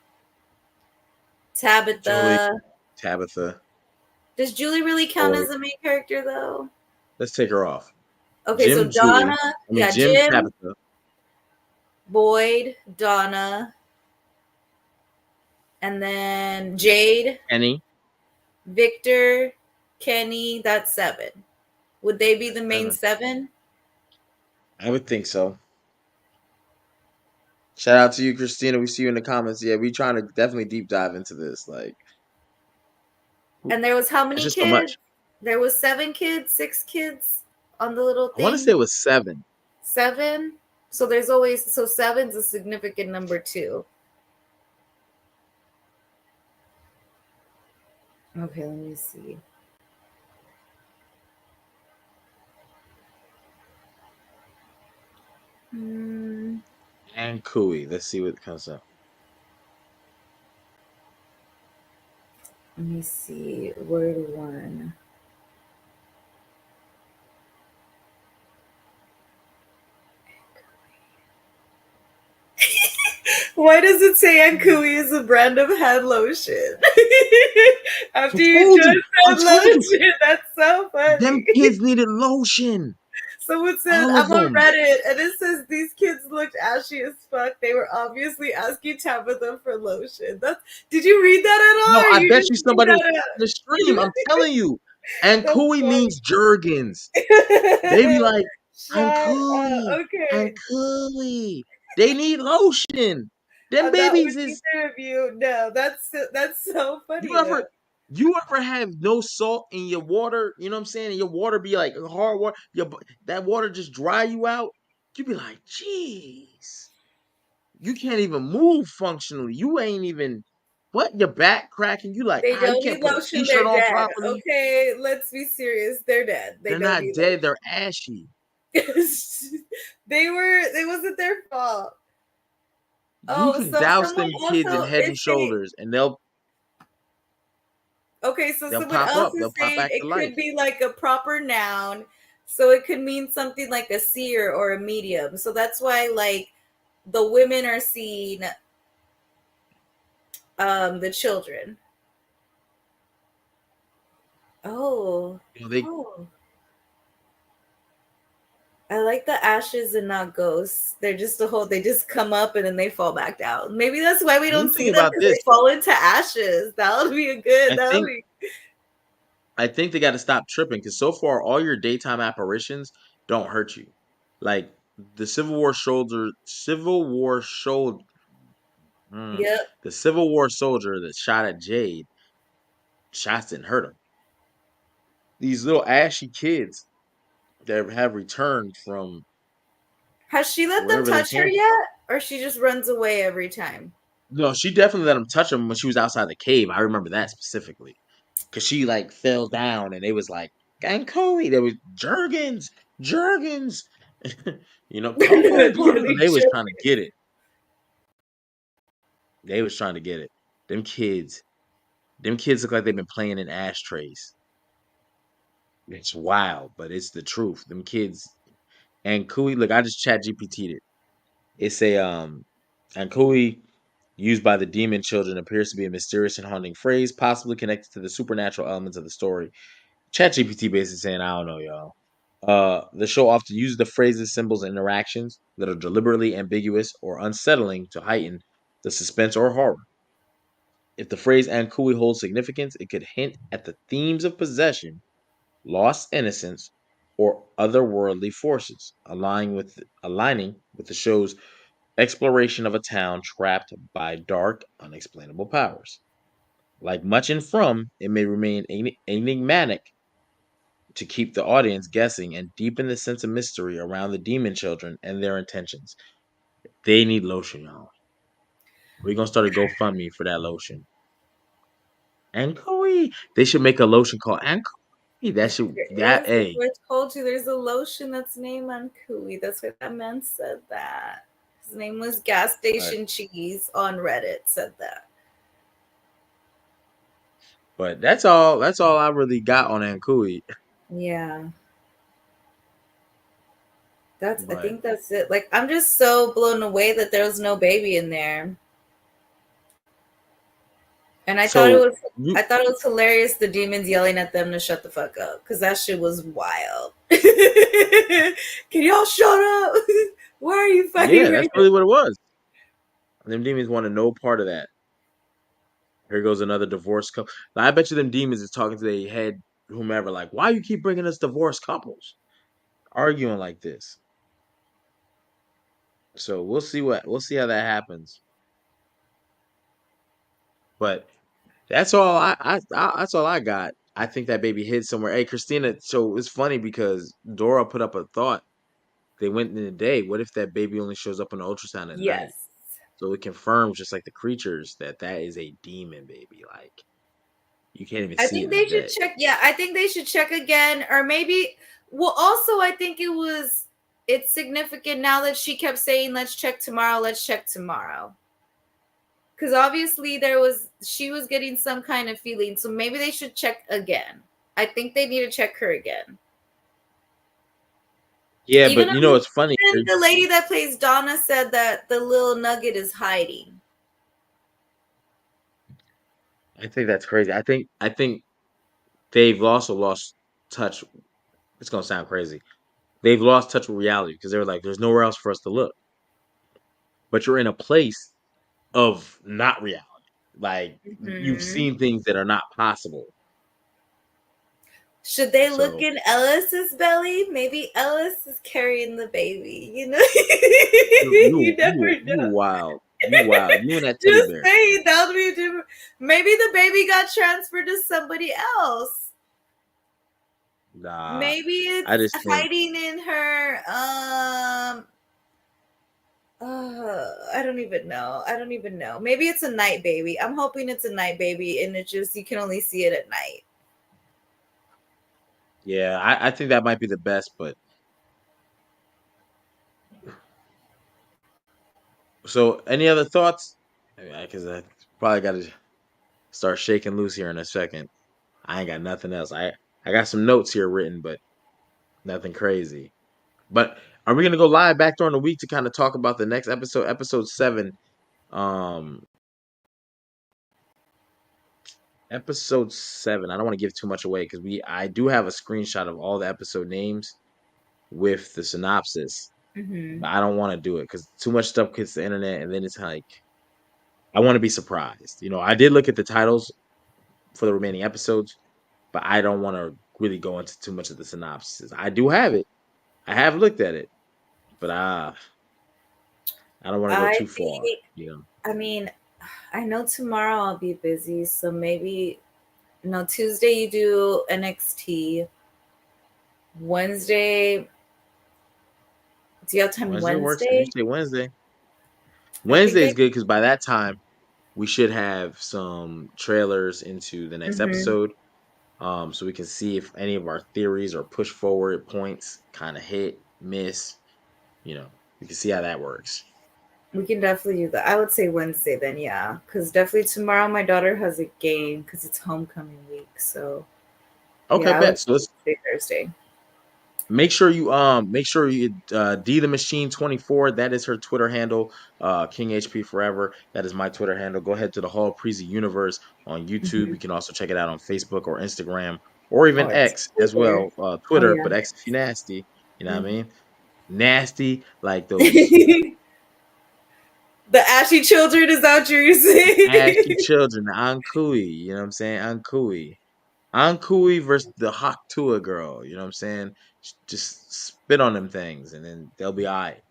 Speaker 2: Tabitha.
Speaker 1: Julie, Tabitha.
Speaker 2: Does Julie really count as a main character though?
Speaker 1: Let's take her off.
Speaker 2: Okay,
Speaker 1: Jim,
Speaker 2: so Donna,
Speaker 1: Jim,
Speaker 2: Jim,
Speaker 1: Tabitha,
Speaker 2: Boyd, Donna, and then Jade,
Speaker 1: Kenny,
Speaker 2: Victor, Kenny. That's 7. Would they be the main 7?
Speaker 1: I would think so. Shout out to you, Christina. We see you in the comments. Yeah, we trying to definitely deep dive into this. Like,
Speaker 2: and there was how many kids?
Speaker 1: So much.
Speaker 2: There was 7 kids, 6 kids on the little thing.
Speaker 1: I want to say it was 7.
Speaker 2: 7. So there's always 7's a significant number too. Okay, let me see.
Speaker 1: And Cooey. Let's see what comes up.
Speaker 2: Let me see. Word 1. Why does it say Ankui is a brand of hand lotion? After you just said lotion, that's so funny.
Speaker 1: Them kids needed lotion.
Speaker 2: Someone said, I'm on Reddit, and it says these kids looked ashy as fuck. They were obviously asking Tabitha for lotion. Did you read that at all?
Speaker 1: No, I bet you somebody was in the stream. I'm telling you. And Cooey means Jergens. They be like, I'm Cooey.
Speaker 2: Okay.
Speaker 1: I'm Cooey. They need lotion. Them
Speaker 2: I'm not
Speaker 1: babies
Speaker 2: with
Speaker 1: is
Speaker 2: either of you. No, that's so
Speaker 1: you
Speaker 2: funny though.
Speaker 1: ever have no salt in your water? You know what I'm saying? And your water be like hard water. That water just dry you out. You be like, jeez, you can't even move functionally. You ain't even what your back cracking. You like
Speaker 2: They
Speaker 1: you
Speaker 2: don't
Speaker 1: can't
Speaker 2: need
Speaker 1: put a
Speaker 2: lotion.
Speaker 1: t-shirt
Speaker 2: They're
Speaker 1: on
Speaker 2: dead.
Speaker 1: properly.
Speaker 2: Okay, let's be serious. They're dead. They
Speaker 1: They're
Speaker 2: don't
Speaker 1: not
Speaker 2: need
Speaker 1: dead. They're ashy.
Speaker 2: lotion. They were. It wasn't their fault.
Speaker 1: You
Speaker 2: Oh,
Speaker 1: can
Speaker 2: so
Speaker 1: douse
Speaker 2: someone
Speaker 1: them kids in
Speaker 2: also
Speaker 1: Head and
Speaker 2: is saying.
Speaker 1: Shoulders, and they'll
Speaker 2: Okay, so
Speaker 1: they'll
Speaker 2: someone
Speaker 1: pop
Speaker 2: else
Speaker 1: up.
Speaker 2: is
Speaker 1: They'll pop
Speaker 2: saying
Speaker 1: back to
Speaker 2: it
Speaker 1: life.
Speaker 2: could be like a proper noun, so it could mean something like a seer or a medium. So that's why like the women are seeing the children. Oh,
Speaker 1: You know, they
Speaker 2: oh. I like the ashes and not ghosts. They're just a whole. They just come up and then they fall back down. Maybe that's why we
Speaker 1: let me
Speaker 2: don't
Speaker 1: think
Speaker 2: see them
Speaker 1: about
Speaker 2: because
Speaker 1: this.
Speaker 2: they fall into ashes. That would be a good.
Speaker 1: I
Speaker 2: That would
Speaker 1: think
Speaker 2: be.
Speaker 1: I think they got to stop tripping because so far all your daytime apparitions don't hurt you. Like the mm,
Speaker 2: Yep.
Speaker 1: the Civil War soldier that shot at Jade, shots didn't hurt him. These little ashy kids that have returned from
Speaker 2: Has she let them
Speaker 1: wherever they
Speaker 2: touch her
Speaker 1: came from.
Speaker 2: yet, or she just runs away every time?
Speaker 1: No, she definitely let him touch him when she was outside the cave. I remember that specifically because she like fell down and they was like, "Gang Cody," there was Jergens, Jergens, Coco
Speaker 2: Yeah,
Speaker 1: Puddle.
Speaker 2: they
Speaker 1: They was
Speaker 2: just.
Speaker 1: trying to get it. They was trying to get it. Them kids, them kids look like they've been playing in ashtrays. It's wild, but it's the truth. Them kids and Kui. Look, I just chat GPT'd it. It's a and Kui used by the demon children appears to be a mysterious and haunting phrase, possibly connected to the supernatural elements of the story. ChatGPT basically saying, I don't know, y'all. The show often uses the phrases, symbols, and interactions that are deliberately ambiguous or unsettling to heighten the suspense or horror. If the phrase Ankui holds significance, it could hint at the themes of possession, lost innocence, or otherworldly forces, aligning with the show's exploration of a town trapped by dark, unexplainable powers. Like much in From, it may remain enigmatic to keep the audience guessing and deepen the sense of mystery around the demon children and their intentions. They need lotion, y'all. We're gonna start a GoFundMe for that lotion. Ankoi. They should make a lotion called Ankoi.
Speaker 2: There
Speaker 1: That
Speaker 2: is. That's
Speaker 1: a
Speaker 2: what I told you. There's a lotion that's named on Kui. That's why that man said that. His name was Gas
Speaker 1: but
Speaker 2: Station Cheese on Reddit. Said that.
Speaker 1: but that's all I really got on Ankui.
Speaker 2: Yeah. That's. I
Speaker 1: But
Speaker 2: think that's it. Like I'm just so blown away that there was no baby in there. And I thought it
Speaker 1: so
Speaker 2: was.
Speaker 1: you
Speaker 2: I thought it was hilarious. The demons yelling at them to shut the fuck up because that shit was wild. Can y'all shut up? Why are you
Speaker 1: yeah,
Speaker 2: fighting
Speaker 1: that's
Speaker 2: right now?
Speaker 1: really what it was. Them demons wanted no part of that. Here goes another divorced couple. I bet you them demons is talking to their head, whomever, like, why you keep bringing us divorced couples arguing like this? So we'll see how that happens. But that's all that's all I got. I think that baby hid somewhere. Hey, Christina. So it's funny because Dora put up a thought. They went in the day. What if that baby only shows up on the ultrasound at night?
Speaker 2: Yes.
Speaker 1: So it confirms, just like the creatures, that that is a demon baby. Like you can't even
Speaker 2: I
Speaker 1: see it
Speaker 2: think
Speaker 1: in the
Speaker 2: they should
Speaker 1: day.
Speaker 2: check. Yeah, I think they should check again, or maybe. Well, also, I think it's significant now that she kept saying, "Let's check tomorrow. Let's check tomorrow." Because obviously she was getting some kind of feeling, so maybe they should check again. I think they need to check her again.
Speaker 1: Yeah,
Speaker 2: Even
Speaker 1: but you know
Speaker 2: though
Speaker 1: it's funny.
Speaker 2: even the lady that plays Donna said that the little nugget is hiding.
Speaker 1: I think that's crazy. I think they've also lost touch. It's gonna sound crazy. They've lost touch with reality because they were like, "There's nowhere else for us to look." But you're in a place of not reality. Like you've
Speaker 2: Hmm.
Speaker 1: seen things that are not possible.
Speaker 2: Should they look
Speaker 1: So
Speaker 2: in Ellis's belly? Maybe Ellis is carrying the baby. You know,
Speaker 1: you
Speaker 2: you
Speaker 1: you
Speaker 2: never
Speaker 1: you
Speaker 2: know.
Speaker 1: wild. You wild. You and that teddy
Speaker 2: Just
Speaker 1: bear.
Speaker 2: saying that would be a different. Maybe the baby got transferred to somebody else.
Speaker 1: Nah,
Speaker 2: Maybe
Speaker 1: I
Speaker 2: it's
Speaker 1: just think,
Speaker 2: hiding in her. I don't even know. I don't even know. Maybe it's a night baby. I'm hoping it's a night baby, and it just you can only see it at night.
Speaker 1: yeah, I think that might be the best. But so, any other thoughts? Because I probably got to start shaking loose here in a second. I ain't got nothing else. I got some notes here written, but nothing crazy. But are we gonna go live back during the week to kind of talk about the next episode, episode 7? Um, episode 7. I don't want to give too much away because I do have a screenshot of all the episode names with the synopsis,
Speaker 2: Mm-hmm.
Speaker 1: but I don't want to do it because too much stuff hits the internet, and then it's like I want to be surprised. I did look at the titles for the remaining episodes, but I don't want to really go into too much of the synopsis. I do have it. I have looked at it, but I don't want to go
Speaker 2: I
Speaker 1: too far.
Speaker 2: think. I mean, I know tomorrow I'll be busy, so maybe no Tuesday you do NXT. Wednesday, do you have time
Speaker 1: Wednesday works. If you
Speaker 2: Wednesday?
Speaker 1: say Wednesday,
Speaker 2: I think
Speaker 1: Wednesday
Speaker 2: I.
Speaker 1: is good because by that time we should have some trailers into the next
Speaker 2: Mm-hmm.
Speaker 1: episode. So we can see if any of our theories or push forward points kind of hit, miss. We can see how that works.
Speaker 2: We can definitely do that. I would say Wednesday then, yeah, because definitely tomorrow my daughter has a game because it's homecoming week. So
Speaker 1: Okay,
Speaker 2: yeah, I would
Speaker 1: bet. So let's
Speaker 2: say Thursday.
Speaker 1: make sure you D the Machine 24. That is her Twitter handle. King HP Forever. That is my Twitter handle. Go ahead to the Hall Preezy Universe on YouTube.
Speaker 2: Mm-hmm.
Speaker 1: You can also check it out on Facebook or Instagram or even
Speaker 2: Or
Speaker 1: X as
Speaker 2: Twitter.
Speaker 1: well.
Speaker 2: Oh
Speaker 1: Twitter,
Speaker 2: yeah.
Speaker 1: but X if you nasty. You know what I
Speaker 2: Mhm.
Speaker 1: mean? Nasty like those
Speaker 2: The Ashy Children is that what you're
Speaker 1: ashy
Speaker 2: saying?
Speaker 1: children, the Ankui. You know what I'm saying? Ankui. Ankui versus the Haktua girl. You know what I'm saying? Just spit on them things and then they'll be all right.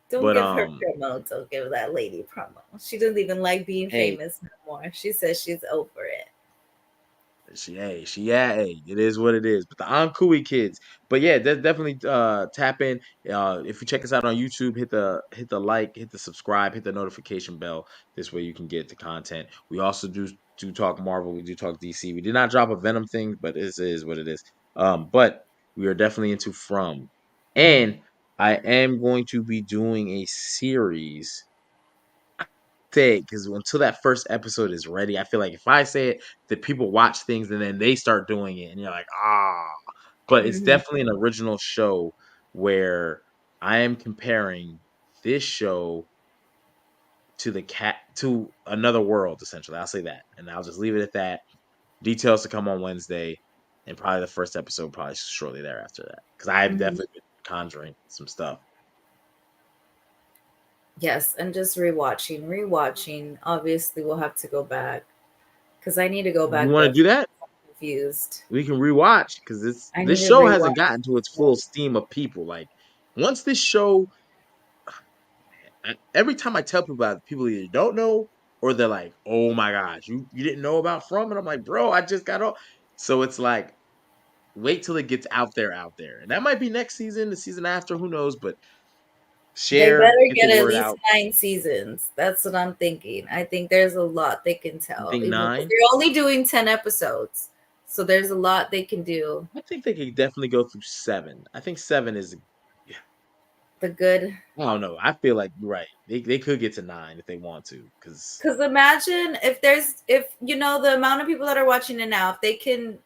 Speaker 2: Don't
Speaker 1: But
Speaker 2: give her promo. Don't give that lady promo. She doesn't even like being
Speaker 1: hey,
Speaker 2: famous no more. She says she's over it.
Speaker 1: hey, it is what it is. But the Ankui kids, but yeah, definitely tap in. If you check us out on YouTube, hit the like, hit the subscribe, hit the notification bell. This way you can get the content. We also do talk Marvel, we do talk DC. We did not drop a Venom thing, but this is what it is. But we are definitely into From, and I am going to be doing a series say because until that first episode is ready, I feel like if I say it, the people watch things and then they start doing it, and you're like, ah. But it's
Speaker 2: Hmm.
Speaker 1: definitely an original show where I am comparing this show to the cat to another world, essentially. I'll say that, and I'll just leave it at that. Details to come on Wednesday, and probably the first episode probably shortly thereafter that because I have
Speaker 2: Hmm.
Speaker 1: definitely been conjuring some stuff.
Speaker 2: Yes, and just rewatching. Obviously, we'll have to go back because I need to go
Speaker 1: You
Speaker 2: back
Speaker 1: want to
Speaker 2: though.
Speaker 1: do that?
Speaker 2: I'm confused.
Speaker 1: We can rewatch because this
Speaker 2: I
Speaker 1: this
Speaker 2: need to
Speaker 1: show
Speaker 2: rewatch.
Speaker 1: hasn't gotten to its full steam of people. Like once this show, every time I tell people about it, people either don't know or they're like, "Oh my gosh, you didn't know about From?" And I'm like, "Bro, I just got off." So it's like, wait till it gets out there, and that might be next season, the season after, who knows? But
Speaker 2: They
Speaker 1: share,
Speaker 2: better
Speaker 1: get the
Speaker 2: get at
Speaker 1: word
Speaker 2: least
Speaker 1: out.
Speaker 2: 9 seasons. That's what I'm thinking. I think there's a lot they can
Speaker 1: You
Speaker 2: tell,
Speaker 1: think
Speaker 2: even because
Speaker 1: 9?
Speaker 2: they're only doing 10 episodes. So there's a lot they can do.
Speaker 1: I think they could definitely go through 7. I think 7 is. Yeah,
Speaker 2: The good.
Speaker 1: I don't know. I feel like you're right. They could get to 9 if they want to, because
Speaker 2: Because imagine if the amount of people that are watching it now, if they can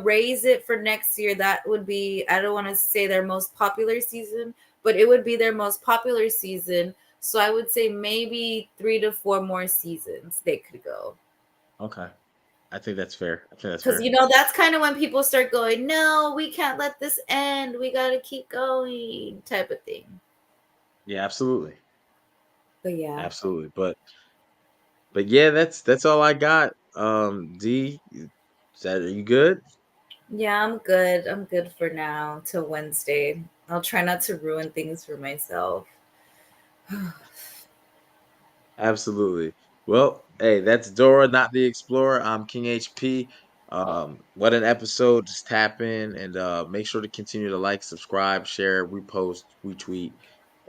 Speaker 2: raise it for next year, that would be, I don't want to say their most popular season, but it would be their most popular season. So I would say maybe 3 to 4 more seasons they could go.
Speaker 1: okay. I think that's fair. I think that's
Speaker 2: Because
Speaker 1: fair.
Speaker 2: that's kind of when people start going, no, we can't let this end. We got to keep going, type of thing.
Speaker 1: Yeah, absolutely.
Speaker 2: But yeah.
Speaker 1: Absolutely. But yeah, that's all I got. D, are you good?
Speaker 2: Yeah, I'm good. I'm good for now till Wednesday. I'll try not to ruin things for myself.
Speaker 1: Absolutely. Well, hey, that's Dora, not the Explorer. I'm King HP. What an episode. Just tap in and make sure to continue to like, subscribe, share, repost, retweet,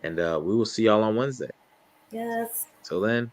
Speaker 1: and we will see y'all on Wednesday.
Speaker 2: Yes.
Speaker 1: Till then.